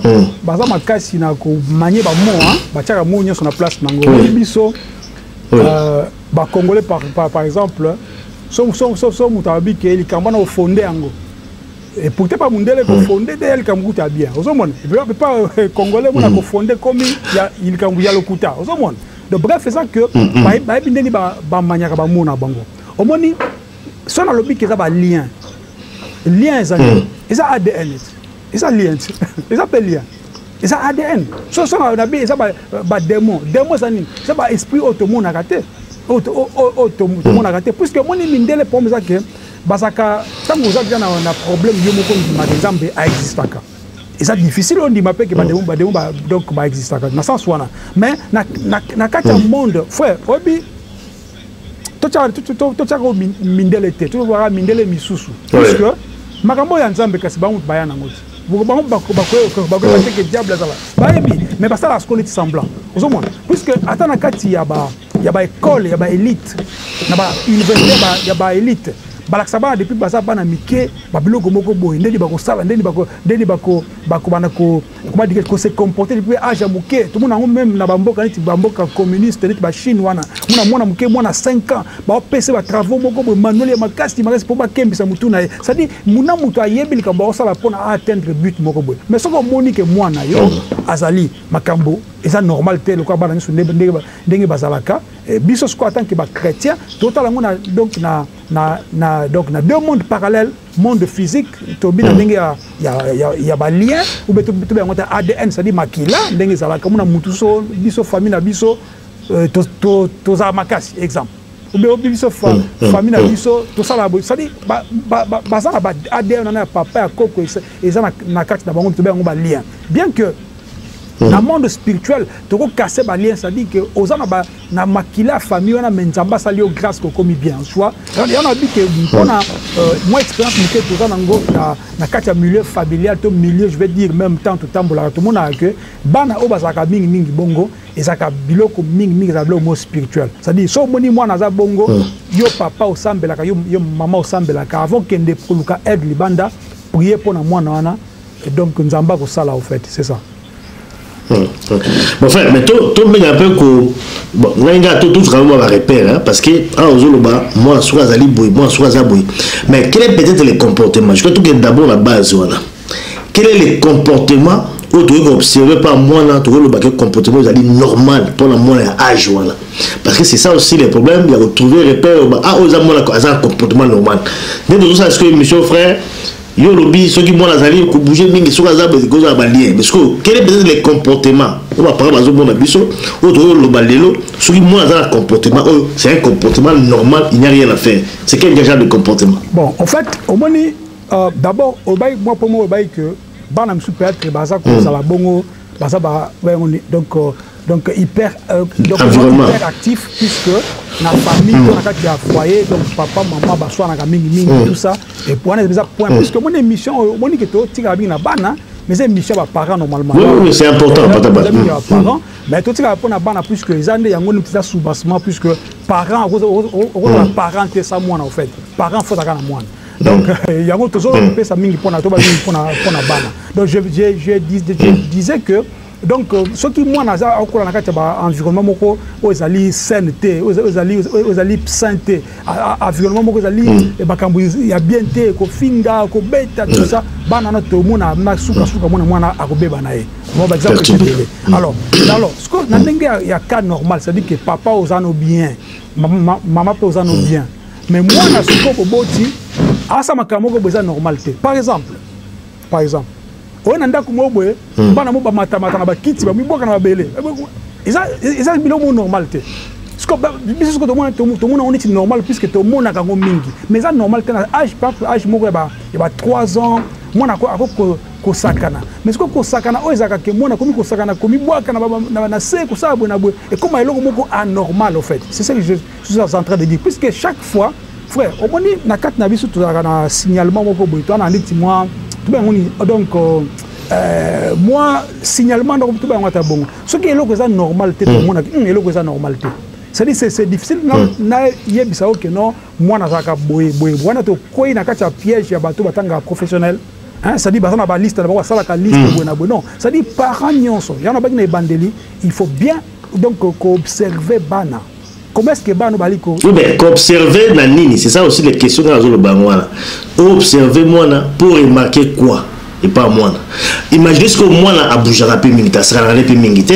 makasi na ko manier ba mo ba tiaka mo nyo sur la place nango biso Congolais par exemple, sont mutabi que les Kambana ont fondé Ango. Et pour pas Mundele qu'on fondé d'elle Kambuta bien. Aux hommes, il ne peut pas Congolais qu'on fondé comme il Kambuya le Kuta. Aux hommes. Donc bref, c'est ça que Bindeni ba maniaka ba mona bango. Au moni, son a lobby qui a lien. Lien est ça ADN. Et ça lien. Et ça peut lien. Et ça ADN. So on a bien ça ba démon. Démon ça ni. Ça ba esprit automone à rater. Automone à rater puisque mon mindele pour me ça que basaka tant que vous avez un problème yo moko par exemple a existaka. Et ça difficile on dit m'a que ba démon donc ba existaka. Na sens wana. Mais na kati monde frère obi to cha mindele te. To voir mindele misusu. Puisque makambo ya nzambe kasi ba mutu bayana ngoti. Mais ça la scolarité semblant. Puisque attends na kati ya ba école, ya ba élite, na ba université ya ba élite. Balaksaba depuis basa bana mike ba biloko moko boy ndeni bako sala ndeni bako bana ko comment dire que se comporter depuis âge muke tout monde même na bamboka niti bamboka communiste niti ba Chine wana mona muke mona 5 ans ba PC ba travaux moko boy manuel makasi makasi pour ba kembisa mutu na ça dit muna mutu ayebi ka ba sala pona atteindre but moko boy mais soko monique mwana yo azali makambo et ça normal tel ko bana nsu ndenge bazalaka biso ko en tant que ba chrétien total donc donc na deux mondes parallèles monde physique to bina ndenge ya ba lien ou beto be ngota ADN ça dit makila ndenge zala comme na mutu so biso famille na biso to za makasi exemple ou be biso famille na biso to sala ça dit ba ça ba ADN na papa ya koko et ça na kati na bango to be ngba lien bien que dans le monde spirituel, tu as cassé les liens, ça dit que aux gens na makila famille on a menzamba ça lié grâce que comme bien soit. Il y en a dit que on a moi expérience que tout ça na katia milieu familial, tout milieu je vais dire même temps tout temps bola tout monde a que bana obazaka mingi bongo et ça ka biloko mingi za biloko spirituel. Ça dit so moni moi na za bongo yo papa osambelaka yo maman osambelaka avant kende poluka aide libanda prier pour na mwana wana et donc nzamba ko sala au fait, c'est ça. Bon frère, mais tout bien un peu que bon, tout vraiment repère parce que moi sur Azali boy, moi sur Azaboy. Mais quel est peut-être le comportement? Je crois que d'abord la base voilà. Quel est le comportement où tu dois observer par moi là, tu vois le comportement normal pour la moi âge voilà. Parce que c'est ça aussi le problème, il y a retrouver repère un comportement normal. Dès tout ça, est-ce que monsieur frère yo lobby ceux qui moi nazali ko bouger mingi sur azab de cause abalien parce que quel est peut-être les comportements on va parler bazo mona biso autre le balelo ceux qui moi nazali comportement c'est un comportement normal, il n'y a rien à faire. C'est quel genre de comportement? Bon en fait au moni d'abord au bail moi pour moi au bail que bana msu peut être baza ko ça la bongo baza ba donc hyper actif puisque la famille on a qui a foyer donc papa maman ba soit na mingi tout ça et pour on est déjà point puisque mon émission moni que to tika bien na bana mais c'est émission ba parents normalement oui c'est important parents mais to tika pour na bana puisque ils ont yango nous ça soubassement puisque parents parents c'est ça moi en fait parents faut ça na moi donc yango toujours on peut ça mingi pour na to ba na bana donc je disais que donc ce qui moi naza okola na kati ba environnement moko ozali sainteté ozali santé environnement moko ozali bakambu ya bien te ko finga ko beta tout ça bana na to mona na suka mona akobeba na ye bon par exemple alors ce que na ndenge ya cas normal c'est à dire que papa ozano bien maman peut ozano bien mais moi na suko ko boti asa makamoko beza normalité. Par exemple, on a ndako mobwe bana mo ba matamata na ba kiti ba miboka na ba bele. Eza biloko normalité. Ce que biso ko to mona on est normal puisque to mona ka mingi. Mais ça normal tena âge pas âge moko ba 3 ans mona ko sakana. Mais ce ko sakana o ezaka ke mona komi ko sakana komi boaka na se ko sa bona bo et comme eloko moko anormal en fait. C'est ça que je suis en train de dire puisque chaque fois frère au moni na kat na biso to na signalement moko bo to na nditi moi tout ben donc moi signalement donc tout ben ngata bon. Ce qui est eloko za normalité to mona eloko za normalité. C'est difficile na yebisa que non moi na zaka boye wana to koyi na kati ya piège ya bato batanga professionnel hein ça dit bazana ba liste na ba sala ka liste bona non ça dit parents nyonso yana ba na bandeli il faut bien donc observer bana comment est-ce que bana baliko oui mais observer la nini c'est ça aussi les questions dans le bangwana observer moi pour remarquer quoi et pas moi imaginez ce que moi a bougé rapide minute ça sera rapide minute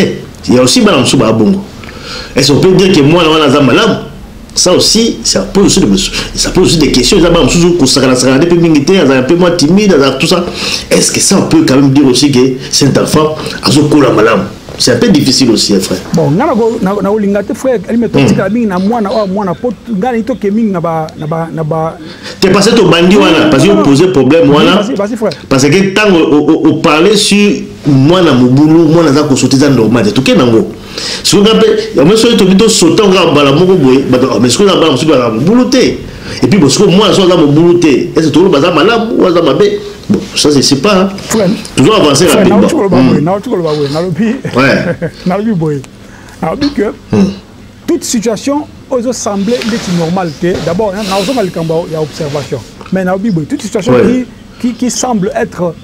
il y a aussi bana mso ba bongo. Est-ce qu'on peut dire que moi, ça aussi, ça pose aussi des questions. Un peu moins timide, tout ça. Est-ce que ça, on peut quand même dire aussi que cet enfant a ce coup la malam? C'est un peu difficile aussi, frère. Bon, frère, tu es passé au bandit, parce que vous posez problème, parce que tant on parlait sur moi, mon boulot, moi, je suis sorti dans le normal. Tout est dans le si vous avez sauté en mais ce que vous avez boulouté. Et puis, parce que moi, je suis boulouté. Est-ce que tout le monde est malade? Bon, ça, c'est pas. Toujours avancer rapidement. Toute situation, aux semblait d'être normale. D'abord, il y a observation. Mais toute situation qui semble être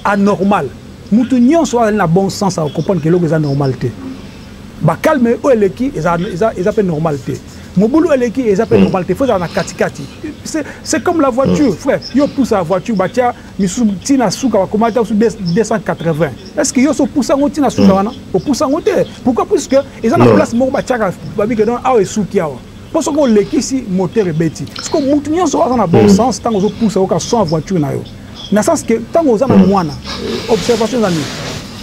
anormale, nous sommes dans le bon sens à comprendre que c'est la normalité. Calme, ils appellent normalité. Mon boulot ils appellent normalité. Il faut avoir katikati. C'est comme la voiture, frère. Yo pousse la voiture, batia, tina souka, comment 280. Est-ce que yo so pousse en tina souka wana? Au pousse en hauteur. Pourquoi? Puisque ils ont la place mon batia, babi que non, ah et soukia. Parce que l'équipe si moteur est bêti. Parce que nous sommes dans le bon sens tant qu'on pousse au cas sans voiture na yo. Dans le sens que tant qu'on a moana, observation d'année.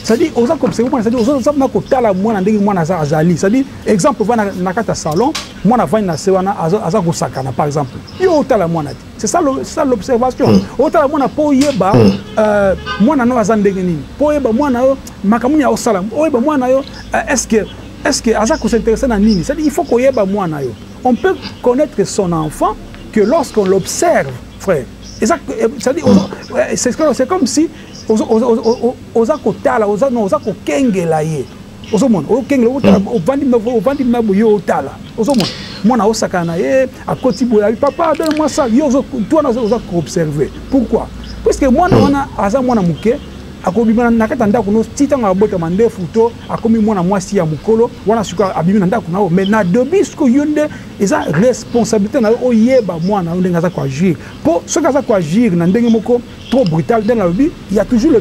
C'est-à-dire, aux gens comme c'est moi, c'est-à-dire, aux gens qui ont la moi n'endé moi na azali. C'est-à-dire, exemple, va na kata salon, moi na va na sewana azago sakana par exemple. Yo la moi c'est ça l'observation. Otala moi na po yeba moi na no azande nini. Po yeba moi na yo makamuni ya osala. Oyeba moi na yo est-ce que azako s'intéresser na nini. C'est-à-dire, il faut qu'on yeba moi na yo. On peut connaître son enfant que lorsqu'on l'observe, frère. C'est-à-dire, c'est comme si oza kotala oza kokengela ye ozomona okengela ovandi na boyo otala ozomona mwana osakana ye akoti boya papa donne-moi ça yo toi oza observer pourquoi parce que mwana wana aza mwana muke akobima na kata ndako no titanga bota mande photo akomi mwana mwasi ya mukolo wana suka abimi na ndako nao mais na dobisco yonde eza responsabilité na oyeba mwana ndenge za kwa agir po soka za kwa agir na ndenge moko trop brutal dans la vie il y a toujours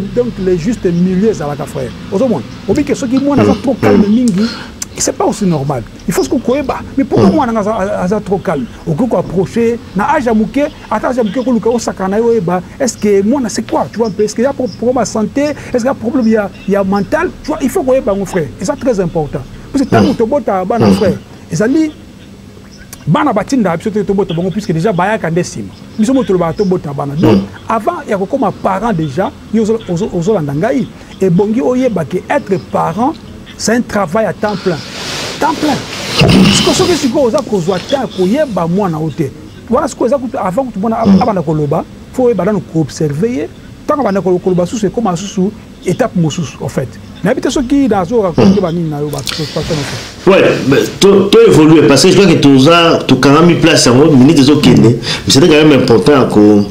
les justes milieux à la frère ozomona obi que soki mwana za trop calme mingi c'est pas aussi normal. Il faut ce qu'on connaisse. Mais pourquoi moi, on trop calme? On peut approcher. Na ajamuke, attajamuke ko luka osakana yo eba. Est-ce que moi c'est quoi? Tu vois, est-ce qu'il y a problème à santé? Est-ce qu'il y a problème il y a mental? Tu vois, il faut qu'on ait mon frère. Et c'est très important. Parce que tant que tu bota bana frère, et ça dit bana batinda absolument to bota bon puisque déjà baya ka décime. Nous sommes to bota bana. Donc avant il y a comme parent déjà, aux ndangai et bongi oyeba que être parent c'est un travail à temps plein. Temps plein. Ce que c'est que vous avez besoin de temps pour y aller moi na hauteur. Voilà ce que vous avez avant que tu bona abana koloba, faut y aller observer. Tant que abana koloba sous c'est comme sous étape mosus en fait. N'habite ce qui dans zo raconter bani na yo ba ouais, mais to évoluer parce que je crois que tu quand même mis place en minute des autres mais c'était quand même important qu'on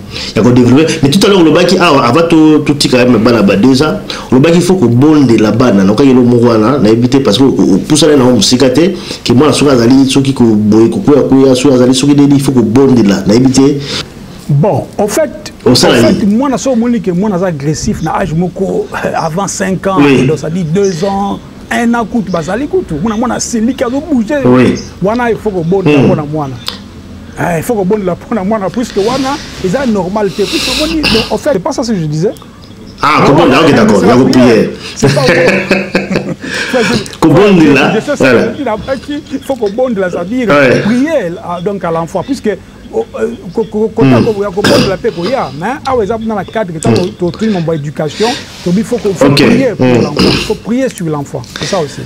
développer mais tout à l'heure le baki avant tout quand même bana ba 2 ans le baki il faut que bonde la bana na ka yelo mwana na éviter parce que poussa na musikate que moi sur azali soki ko boy ko ya sur azali soki il faut que bonde là na éviter. Bon, en fait, moi, je suis agressif, avant 5 ans, donc ça dit 2 ans, 1 an, moi, c'est lui qui a bougé. Il faut que moi, Il faut que bon la prendre moi puisque wana c'est normal puisque en fait c'est pas ça ce que je disais. Ah bon ok d'accord il y a une prière. C'est pas bon là. Il faut que bon la c'est-à-dire prier donc à l'enfant puisque dans la cadre de l'éducation, il faut prier sur l'enfant. C'est ça aussi.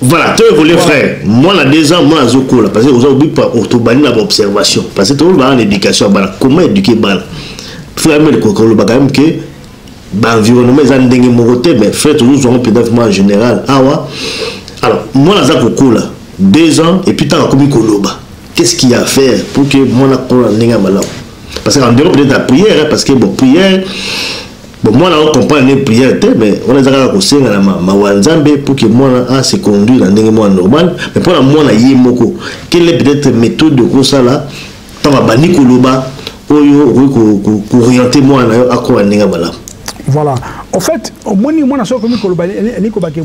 Voilà, tu veux les frères. Moi, là, 2 ans, moi, je suis parce que vous avez pas observation. Parce que tu as une éducation, comment éduquer bal. Il faut quand même que l'environnement est en train mais fait toujours un pédagogie en général. Alors, moi, là, je 2 ans, et puis tu as commis Koloba. Qu'est-ce qu'il y a à faire pour que moi, là, parce qu'en dehors peut-être la prière, parce que bon, prière, bon, moi, là, on comprend les prières, mais on a déjà conseillé à ma wanzambe pour que moi, là, se conduire dans un monde normal. Mais pour moi, là, il y a quelle est peut-être méthode de ça là, tant à bani koloba, pour orienter moi à quoi on est là. Voilà. En fait, moi, je suis comme koloba,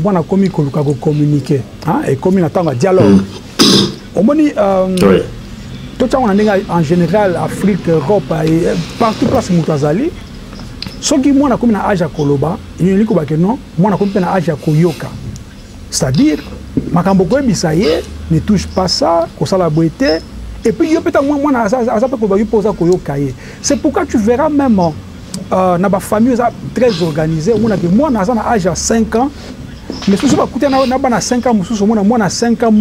moi, comme communiquer, et comme il attend un dialogue. Tout ça, on a en général Afrique, Europe et partout place Moutazali. Ce qui moi, comme un âge à Koloba, il y a un non, moi, comme un âge à Koyoka. C'est-à-dire, Makamboko Bisaye ne touche pas ça, qu'on ça la beauté. Et puis, peut-être moi, c'est pourquoi tu verras même dans ma famille très organisée. Moi, j'ai âge à 5 ans. Mais si tu as 5 ans, moi, à 5 ans,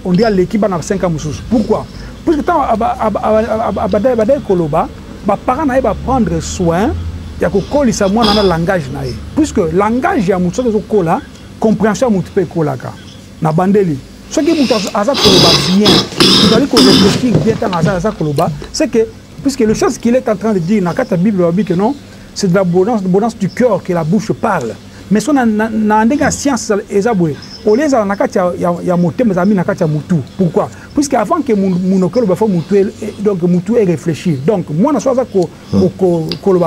on dit à l'équipe à 5 ans. Pourquoi? Parce que quand Koloba, les parents vont prendre soin. Il y a un langage. Puisque le langage, il y a un compréhension de Kolaka. Na bandeli. Ce qui est bien, c'est que, puisque le chose qu'il est en train de dire dans la Bible, c'est de l'abondance du cœur que la bouche parle. Mais si on a une science, au lieu de pourquoi? Puisque avant que mon cœur soit réfléchi. Donc, moi, je suis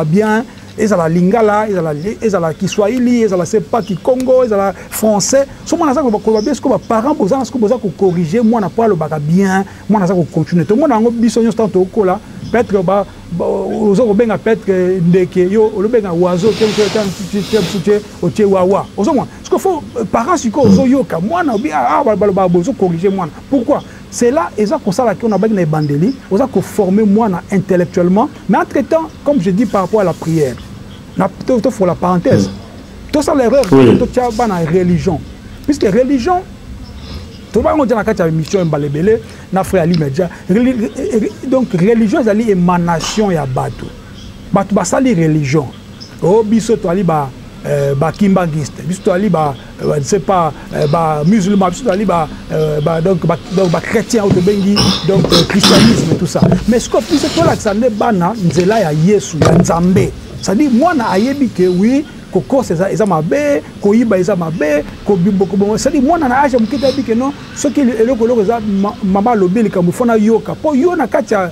bien. Ils ont la lingala, ils ont la kiswahili, ils ont la sepaki Congo, ils ont la français. Ce moment là, ce que les parents peuvent corriger, moi n'a pas le bac bien, moi n'a pas continuer. Tout le monde a un bisogno tanto là, peut-être aux autres ben peut-être ndeke yo, le ben oiseau, wawa. Aux autres, ce qu'il faut parents si quoi aux yoka, moi n'a bien corriger moi. Pourquoi? C'est là, et ça, qu'on a besoin de bandeli, on a formé moi intellectuellement, mais entre-temps, comme je dis par rapport à la prière, il faut la parenthèse. Tout ça, l'erreur, c'est la religion. Puisque religion, tout le monde dit que la mission est balébélée, n'a fait l'immédiat. Donc, religion, c'est l'émanation et abatou. Batou, c'est la religion. Oh, biso, tu as kimbangiste, je ne sais pas, musulman, donc chrétien, donc christianisme et tout ça. Mais ce qu'on fait, c'est que l'Alexandre Bana, Nzela ya Yesu, ya Nzambe. C'est-à-dire, moi, na ayebi que oui, koko c'est ça mabe, koiba c'est mabe, c'est-à-dire, moi, na age mukita bi que non, ce qui est le maman lobby, comme fona yoka, pour yo na katia.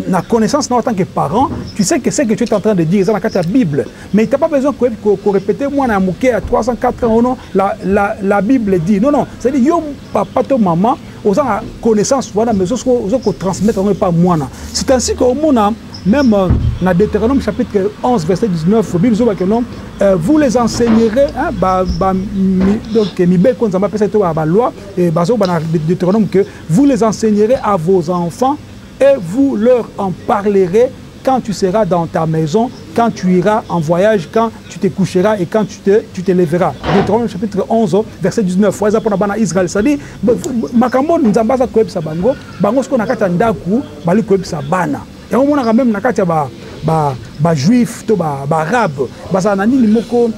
La connaissance en tant que parent, tu sais que ce que tu es en train de dire, c'est dans la Bible. Mais tu n'as pas besoin de répéter, moi, à Mouké à 304 ans, non, la Bible dit. Non, non, c'est-à-dire, yo, papa, ton maman, aux la connaissance, voilà, mais aux autres transmettre, pas moi. C'est ainsi qu'au monde, même dans Deutéronome chapitre 11, verset 19, la Bible dit que vous les enseignerez, donc, la loi, et Deutéronome que vous les enseignerez à vos enfants. Et vous leur en parlerez quand tu seras dans ta maison, quand tu iras en voyage, quand tu te coucheras et quand tu te lèveras. Deutéronome chapitre 11, verset 19. Israël, c'est-à-dire, Makambo nous ambaza koeb sa bango, bango ce qu'on a kata ndaku, bali koeb sa bana. Et on a même nakata ba juif, to ba arabe, ça nani limoko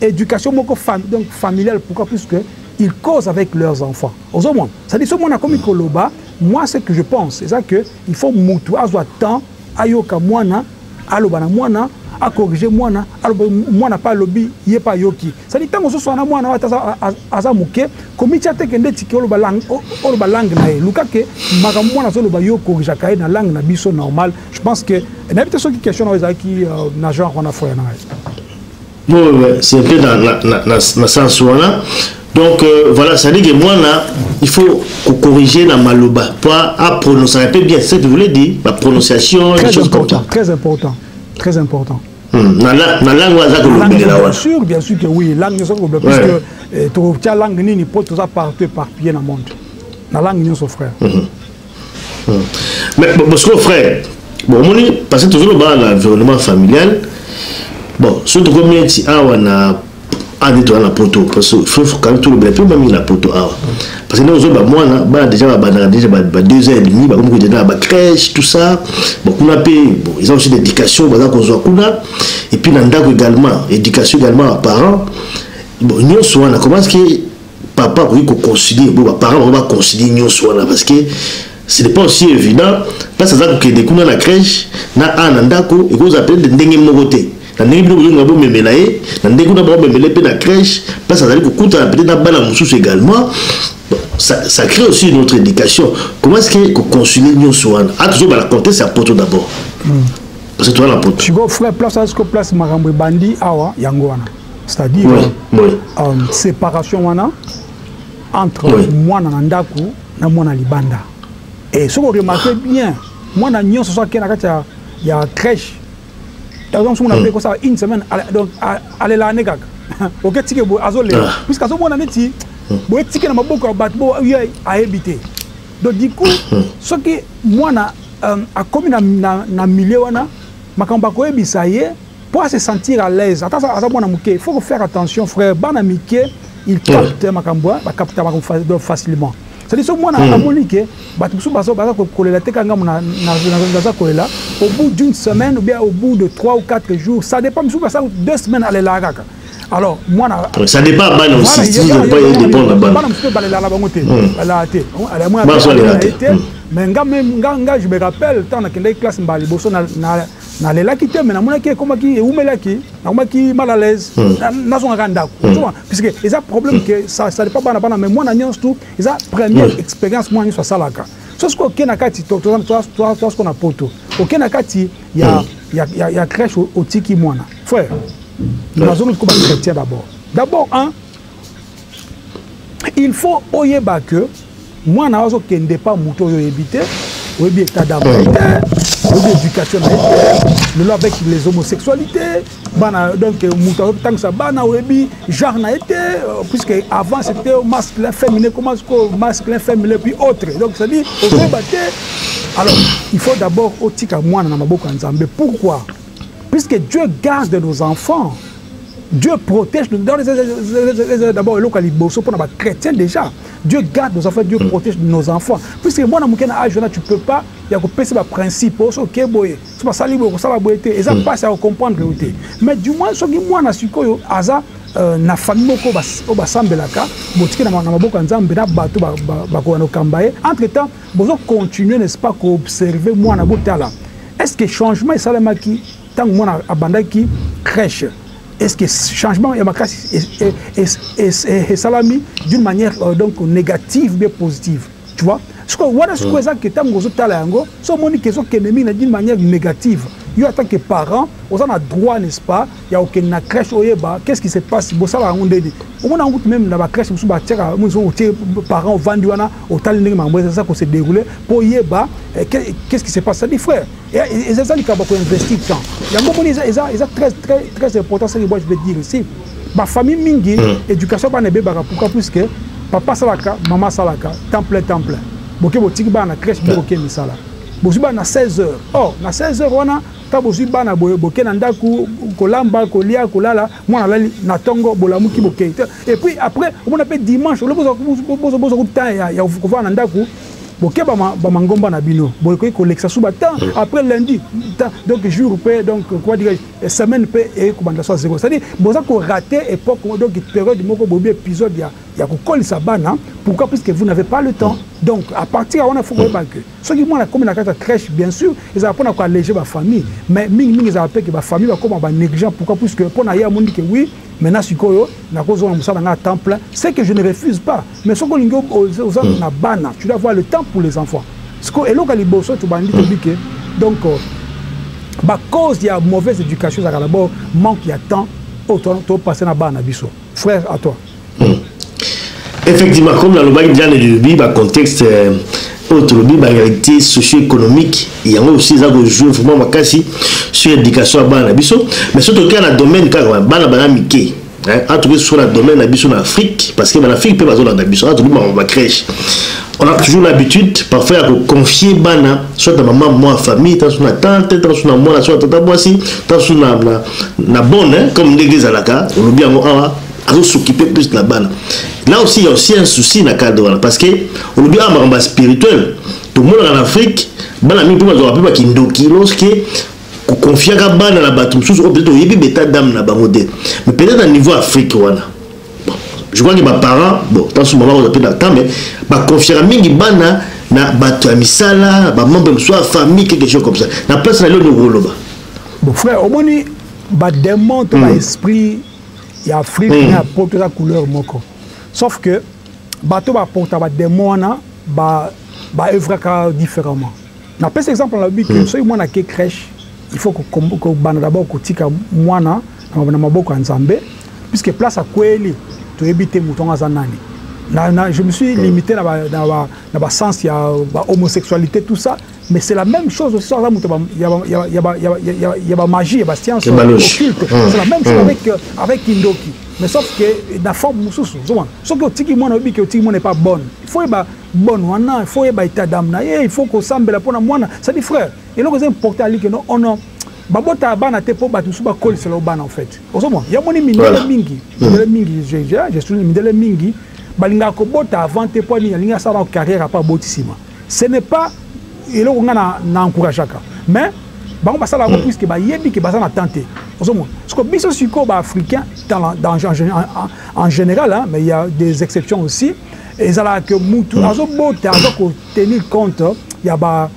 éducation moko familiale. Pourquoi? Puisque ils causent avec leurs enfants. Aux hommes, c'est-à-dire ce qu'on a comme Koloba. Moi, ce que je pense, c'est ça que il faut moutou azwa temps ayoka mwana alobana mwana a corriger mwana mwana pas lobby yé pas yoki. Ça dit tant que ce soit na mwana aza muke komiti atekende tiki oloba langue na e luka ke makambo mwana zo loba yo corriger kai na langue na biso normal. Je pense que n'habite ceux qui questionnent qui na genre on a foi na. Bon, c'est un peu dans sens là. Donc voilà, ça dit que moi là, il faut corriger la maloba, pas à prononcer un peu bien ce que vous voulez dire, la prononciation, très important, très important, très important. La langue bien sûr que oui, langue puisque tu as langue ni pour tout ça partout éparpillé dans le monde. La langue ni son frère. Mais parce que frère, bon, parce que toujours dans l'environnement familial, bon, surtout comme il y a un étoile à poto, parce que faut quand même tout le blé, même la poto. Parce que nous, moi, déjà 2h30, comme on dit dans la crèche, tout ça, beaucoup n'a payé, bon, ils ont aussi l'éducation, et puis dans également, éducation également à parents. Bon, nous sommes comment est-ce que papa peut concilier, bon, parents vont concilier nous sommes parce que ce n'est pas aussi évident, parce que des coups dans la crèche, na anandako, et vous appelez des dengue mogoté. Na ndenge bilo nga bo memelaye, na ndenge na bo memele pe na crèche, parce que ça veut dire peut-être na bala mususu également. Ça crée aussi une autre éducation. Comment est-ce que concilier nous sommes à toujours la compter c'est à poto d'abord. Parce que toi la poto. Tu vois frère place à ce que place marambo bandi awa yangoana. C'est-à-dire séparation wana entre moi na ndako na moi na libanda. Et ce que vous remarquez bien, moi na nyon ce soit qu'il y a crèche. Par exemple, si on a fait comme ça une semaine, donc allez la négag. Ok, ticket bo azolé. Puisqu'à ce moment on a dit, bo ticket na maboko batbo a habité. Donc du coup, ce que moi na a comme na milieu wana, makamba ko ebisaye pour se sentir à l'aise. Attention à ça bon amuke, il faut faire attention frère, ban amike, il capte makamba, ba capte makamba facilement. C'est-à-dire que moi, au bout d'une semaine ou bien au bout de 3 ou 4 jours, ça dépend de 2 semaines à la alors, moi, ça dépend de mais je me rappelle, quand on a une classe na lela qui mais na qui comme qui umela qui na qui mal à l'aise na son randa puisque ils a problème que ça dépend pas mais moi na nyons tout ils a première expérience moi sur ça là ce que na kati toi ce qu'on a poto OK na kati il y a crèche au tiki moi frère nous avons comme chrétien d'abord il faut oyeba que moi na ozo kende pas muto yo ebité ou bien état d'âme l'éducation le avec les homosexualités donc tant que ça bana webi genre na été puisque avant c'était masculin féminin comment masculin féminin puis autre donc ça dit au batté alors il faut d'abord otika mwana na maboko nzambe pourquoi puisque Dieu garde nos enfants Dieu protège d'abord le caliboso pour les chrétiens déjà. Dieu garde nos enfants, Dieu protège nos enfants. Puisque moi, dans mon âge, tu ne peux pas, il y a que ce principe, ok, boy, c'est pas ça libre, ça va boiter, et ça passe à comprendre. Mais du moins, ce qui moi, na suko, aza, na famille ko ba sambelaka, botiki na maboko nzambe na bato ba ko na kambaye. Entre temps, bozo continuer n'est-ce pas ko observer moi na botala. Est-ce que changement est salamaki tant moi na abandaki crèche? Est-ce que ce changement est salami d'une manière donc négative mais positive? Tu vois? Ce que tu as d'une manière négative. Il y a tant que parents, on a droit, n'est-ce pas? Il y a aucune crèche au Yéba. Qu'est-ce qui se passe? Bon, ça va on dit. On a même dans la crèche, parents vendus au talent ça qu'on s'est déroulé pour Yéba. Qu'est-ce qui se passe? Ça dit frère. Et c'est ça qui a investi temps. Il y a un moment très important, c'est que moi je vais dire ici. Ma famille mingi, éducation pas nébé pourquoi puisque papa salaka, maman salaka, temps plein. Boké botik ba na crèche boké misala. Bozuba na 16h. Oh, na 16h wana ta bozuba na boké na ndaku kolamba kolia kolala, moi na lali na tongo bolamuki boké. Et puis après, on appelle dimanche, le bozo temps ya ko va na ndaku boké ba mangomba na bino. Boké koleksa suba temps après lundi. Donc jour pe donc quoi dire semaine pe et comment ça zéro. C'est-à-dire boza ko rater époque donc période moko bobi épisode ya ko kolisa bana. Pourquoi? Puisque vous n'avez pas le temps. Donc, à partir de là, il faut que ceux qui ont la crèche, bien sûr, ils apprennent à alléger ma famille. Mais ils appellent que ma famille va comme négligent. Pourquoi? Puisque pour naïa on dit que oui, maintenant si na cause on a temps plein, c'est que je ne refuse pas. Mais ce qu'on dit na bana, tu dois avoir le temps pour les enfants. Ce que et là liboso tu bandit que donc à cause il y a mauvaise éducation ça d'abord manque il y a temps autant passer na bana biso. Frère à toi. Effectivement, comme dans le bac de contexte autre réalité socio-économique, il y a aussi ça que joue vraiment makasi sur l'éducation à bana biso, mais surtout dans le domaine car bana miki, en tout cas sur le domaine na biso en Afrique, parce que en Afrique peut pas dans biso, en tout cas on va crèche. On a toujours l'habitude parfois de confier bana soit à maman moi famille, tant sur la tante, tant sur moi soit tata moi si, tant sur la bonne comme l'église à la carte, on oublie à s'occuper plus de la banane. Là aussi, il y a aussi un souci dans le cadre parce que on oublie un spirituel. Tout le monde en Afrique, banane peut pas avoir qui ndoki lorsque confier à banane la bateau sous peut-être il y a bêta dame na bangode. Mais peut-être à niveau Afrique voilà. Bon, je crois que mes parents, bon, dans ce moment on appelle temps mais ba confier à mingi banane na bateau à misala, ba membre soit famille quelque chose comme ça. La place là le rôle là. Bon frère, au moins ba démon ton esprit il y a Afrique qui apporte la couleur moko. Sauf que bateau va porter ba démon ba œuvre différemment. Na pèse exemple la bique que moi na crèche, il faut que bana d'abord que tika mwana na maboko nzambe puisque place à kweli to éviter mouton azanani. Je me suis limité dans le sens il y a homosexualité tout ça. Mais c'est la même chose aussi, il y a la magie, il y a la science occulte. C'est la même chose avec Kindoki. Mais sauf que la forme, sauf que le n'est pas bonne. Il faut être bon, il faut être d'âme, il faut qu'on s'en pour moi. Ça dit frère, et là, c'est important que nous, on a. Babota bana te po batu suba kol c'est le ban en fait. Osomo, il y a mon mindele mingi, mindele mingi, j'ai souligné mindele mingi, balinga ko bota avant te po ni linga sa carrière pas botissima. Ce n'est pas et là on a encouragé ça mais on va ça la puisque ba yebi que baza na tenter osomo parce que biso siko ba africain en général hein, mais il y a des exceptions aussi et ça là que mutu azo bota azo tenir compte il y a ba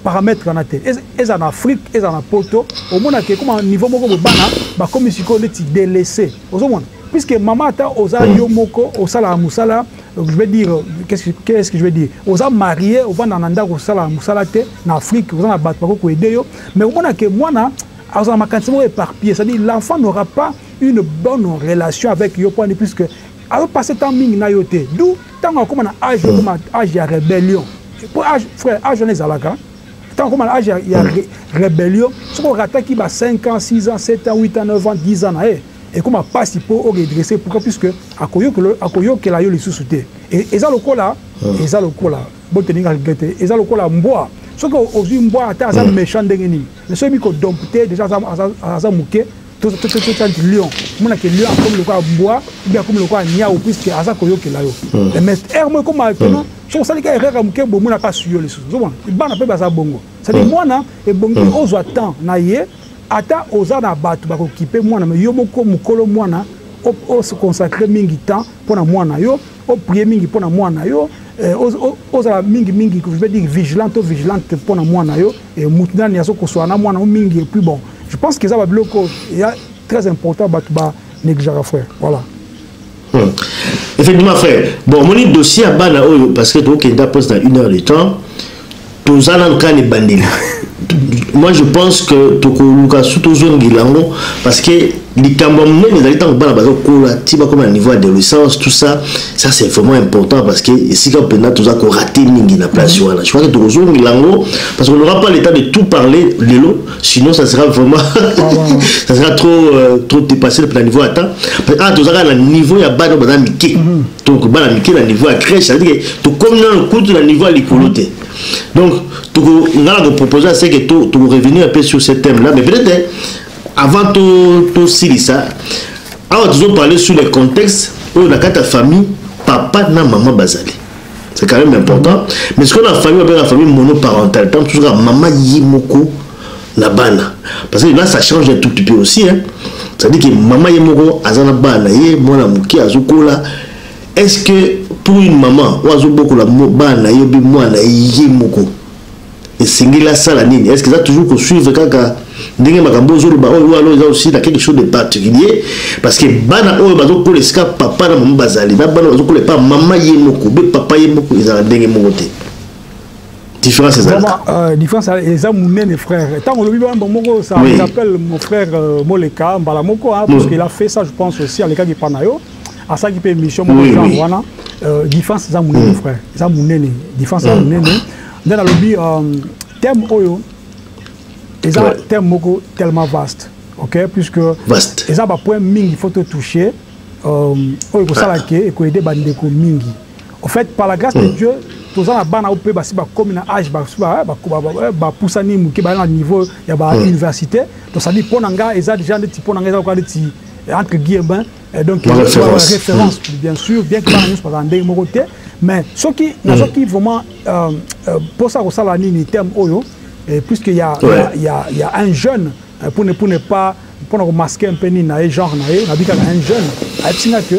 paramètres en até et en Afrique et en poto au monde que comme niveau moko bana ba comme siko leti délaissé osomo puisque maman ta oza yo moko osala musala je vais dire qu'est-ce que je vais dire oza marié au vanda nanda osala musala te na Afrique oza na bat pas ko aider yo mais au moins que moi na oza ma quantité éparpillé c'est-à-dire l'enfant n'aura pas une bonne relation avec yo point puisque alors passer temps ming na yo te d'où tant comme na âge de rébellion pour âge frère âge on est alaka tant comme âge il y a rébellion ce qu'on rata qui ba 5 ans 6 ans 7 ans 8 ans 9 ans 10 ans et comment passe pour redresser pourquoi puisque akoyo que la yo les sous-souté et ça le cola et ça le cola bon tenir à regretter et ça le cola mboa ce que aux mboa ata ça méchant d'engeni mais celui qui dompté déjà ça mouké tout lion mon que lion comme le quoi mboa bien comme le quoi nia ou puisque asa koyo que la yo mais herme comme non so ça les gars erreur mouké bon mon pas sur les sous bon bana pe baza bongo c'est dire moi na et bongo ozo attend na ye ata ozana batu bakokipe mwana me yo moko mukolo mwana o se consacrer mingi temps pona mwana yo o prier mingi pona mwana yo ozala mingi que je veux dire vigilante pona mwana yo et mutnani yaso ko soana mwana mingi et puis bon je pense que ça va bloquer il y a très important batu ba négliger frère voilà effectivement frère bon mon dossier à bana parce que donc il pose dans 1 heure de temps tous allons kan et bandila. Moi je pense que Tokoluka surtout zone Gilango parce que les Camerounais les habitants bana bazo kola tiba comme un niveau d'adolescence tout ça c'est vraiment important parce que ici quand on a tout ça qu'on raté mingi na place voilà je crois que Tokoluka zone Gilango parce qu'on n'aura pas l'état de tout parler l'élo sinon ça sera vraiment ça sera trop dépassé le niveau atteint ah tout ça le niveau ya bana bana miki donc bana miki le niveau à crèche ça veut dire que tout comme dans le coup de niveau à l'écoloté donc on a proposé c'est que tu revenir un peu sur ce thème là mais peut-être avant tout ça alors tu as parlé sur le contexte où la carte famille papa na maman bazali c'est quand même important mais ce qu'on a la famille monoparentale tant toujours maman yimoko na bana parce que là ça change un tout petit peu aussi hein ça dit que maman yimoko azana bana ye mona muki azukola est-ce que pour une maman ou azoboko la bana yobi mwana yimoko et singila sala nini est-ce que ça toujours qu'on suivre kaka ndenge makambo zolo ba o alors il y a aussi quelque chose de particulier parce que bana o bazo ko leska papa na maman bazali na bana bazo ko le pas maman yemoko be papa yemoko ezala ndenge mokote différence c'est ça différence ça mon frère tant on le vit bon ça s'appelle mon frère Moleka mbala moko parce qu'il a fait ça je pense aussi à l'écart du Panayo à ça qui peut émission voilà défense ça mon frère ça mon nene défense ça mon nene dans le lobby thème oyo et ça thème moko tellement vaste OK puisque vaste et ça ba point mingi il faut te toucher oyo ça la ke et ko aider bandeko mingi en fait par la grâce de Dieu tous la bana opé ba si ba comme na âge ba poussani muki ba na niveau ya ba université donc ça dit ponanga et ça déjà des types ponanga ça quoi des entre guillemets donc référence bien sûr bien que nous pas dans mon côté mais ce qui vraiment pour ça ça la ni terme oyo puisqu'il y a un jeune pour ne pas masquer un peu ni na genre na dit qu'il y a un jeune a que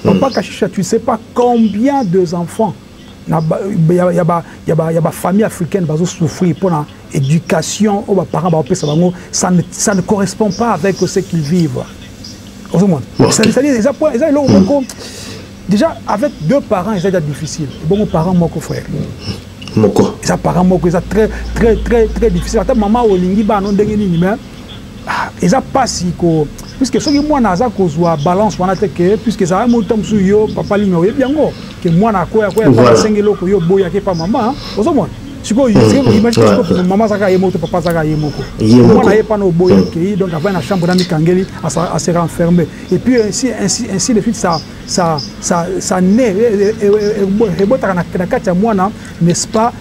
non pas cacher tu sais pas combien de enfants il y a famille africaine qui souffrir pour l'éducation ça ne correspond pas avec ce qu'ils vivent. Déjà avec deux parents c'est déjà difficile. Bon parents mon frère. Moko. Ça parents moko c'est très très très très difficile. Maman olingi ba non ndenge nini mais ils a pas si ko puisque ceux qui moi na za kozwa balance wana te que puisque ça mo tam su yo papa lingo ye biango que moi na ko ya pas sengelo ko yo boya ke pa maman ozomona siko imagine que maman zaka yemo papa zaka yemo ko moi na ye pas no boya ke donc avant la chambre d'ami kangeli à se renfermer et puis ainsi de suite ça naît et botaka na kati ya mwana n'est-ce pas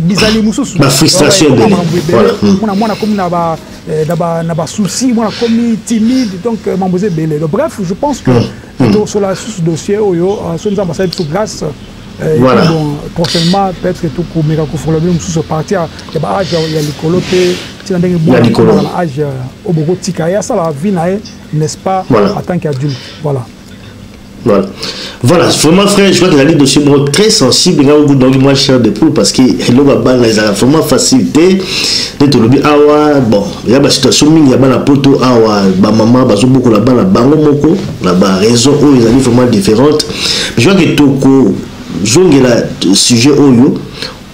bizali mususu la frustration de moi comme na ba souci moi comme timide donc m'emboser belé donc bref je pense que sur la source dossier oyo so nous avons sous grâce voilà bon prochainement peut-être que tout comme ko faut le même sous partir ya ba âge ya likolo pe tina ndenge bon âge au bogo tika ya ça la vie n'est-ce pas en tant qu'adulte voilà. Voilà, vraiment frère, je crois que la ligne de ce mot très sensible, donc moi cher de poule parce que hello baba les a vraiment facilité de te lobby awa bon, il y a ba situation mingi ya bana poto awa ba maman bazo beaucoup là bana bango moko la ba raison où ils ont vraiment différentes. Je crois que toko jongela sujet oyo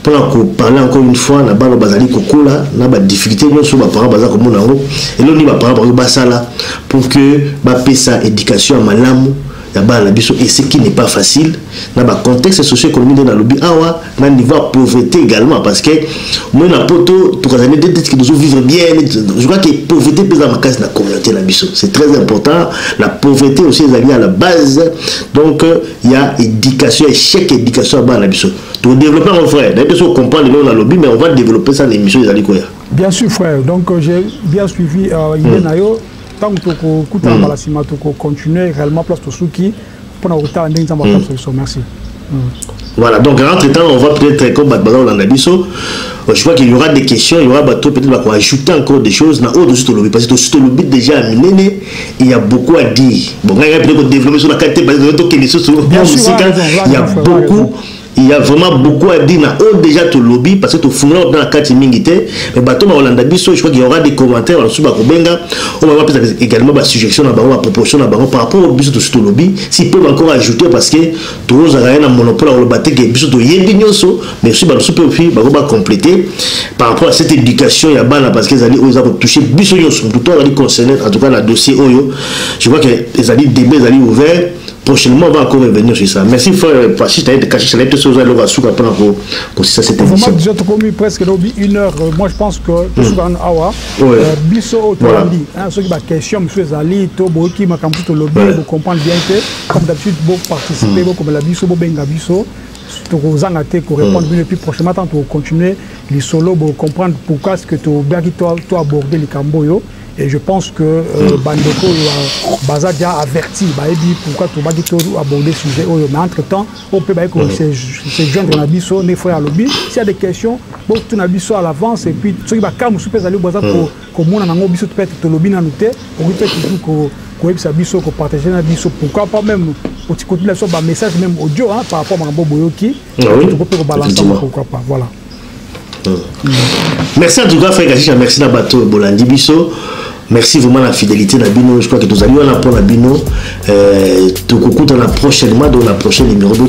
pour parler encore une fois na balo bazali kokola na ba difficulté non sur ba parents baza ko mona ngo et là ni ba parents ba sala pour que ba pesa éducation à malamu et ce qui n'est pas facile dans le contexte socio-économique dans le lobby awa dans le niveau de pauvreté également parce que moi na poto tout cas d'être que nous vivre bien je crois que la pauvreté pèse dans ma case dans la communauté c'est très important la pauvreté aussi est liée à la base donc il y a éducation et chaque éducation à la biso pour développer mon frère d'ailleurs on comprend le nom dans le lobby mais on va développer ça dans l'émission des alikoya bien sûr frère donc j'ai bien suivi Ibenayo tant que tu continuer réellement place tout qui pour nous retard solution merci. Voilà donc entre-temps on va peut-être comme je crois qu'il y aura des questions il y aura peut-être ajouter encore des choses dans au-dessus de lobby parce que tout le lobby déjà amené il y a beaucoup à dire bon il y a peut-être développer sur la qualité parce que il y a beaucoup il y a vraiment beaucoup à dire déjà tout lobby parce que tout fournir dans la carte mingité mais bateau ma Hollande biso je crois qu'il y aura des commentaires sur ba kobenga on va peut-être également ba suggestion na ba proposition na ba par rapport au biso tout lobby s'ils peuvent encore ajouter parce que tous a un monopole au bateau que biso to yebi nyoso mais aussi ba super fi ba compléter par rapport à cette éducation il y a bana parce que les ont touché biso nyoso tout on va concerner en tout cas le dossier oyo je vois que les alliés débat les alliés ouverts prochainement on va encore revenir sur ça. Merci frère Pachi, tu as été caché sur les deux choses à l'heure à souka pour ça cette émission. Déjà tu commis presque une heure. Moi je pense que tout ça en awa. Biso tu as dit hein ceux qui ba question monsieur Zali to boki ma campus to lobby pour comprendre bien que comme d'habitude pour participer comme la biso benga biso to zangate pour répondre bien et puis prochainement tant pour continuer les solos pour comprendre pourquoi est-ce que tu toi aborder les camboyo. Et je pense que Bandeko Baza déjà averti pourquoi tu vas aborder ce sujet. Mais entre-temps, on peut ces jeunes dans l'abisso, les frères à lobby. S'il y a des questions, tu as l'abisso à l'avance et puis ceux qui vont comme super aller Baza pour mon an bisso peut être lobby na noté pour peut toujours que ça bisso que partager na bisso pourquoi pas même pour tu continuer sur un message même audio par rapport à Mambo Boyoki tu peux balancer pourquoi pas voilà. Merci en tout cas frère Gachicha, merci na bateau Bolandi biso. Merci vraiment la fidélité Nabino, je crois que nous allons pour Nabino. Tout coucou dans la prochaine mois dans la prochaine numéro 2.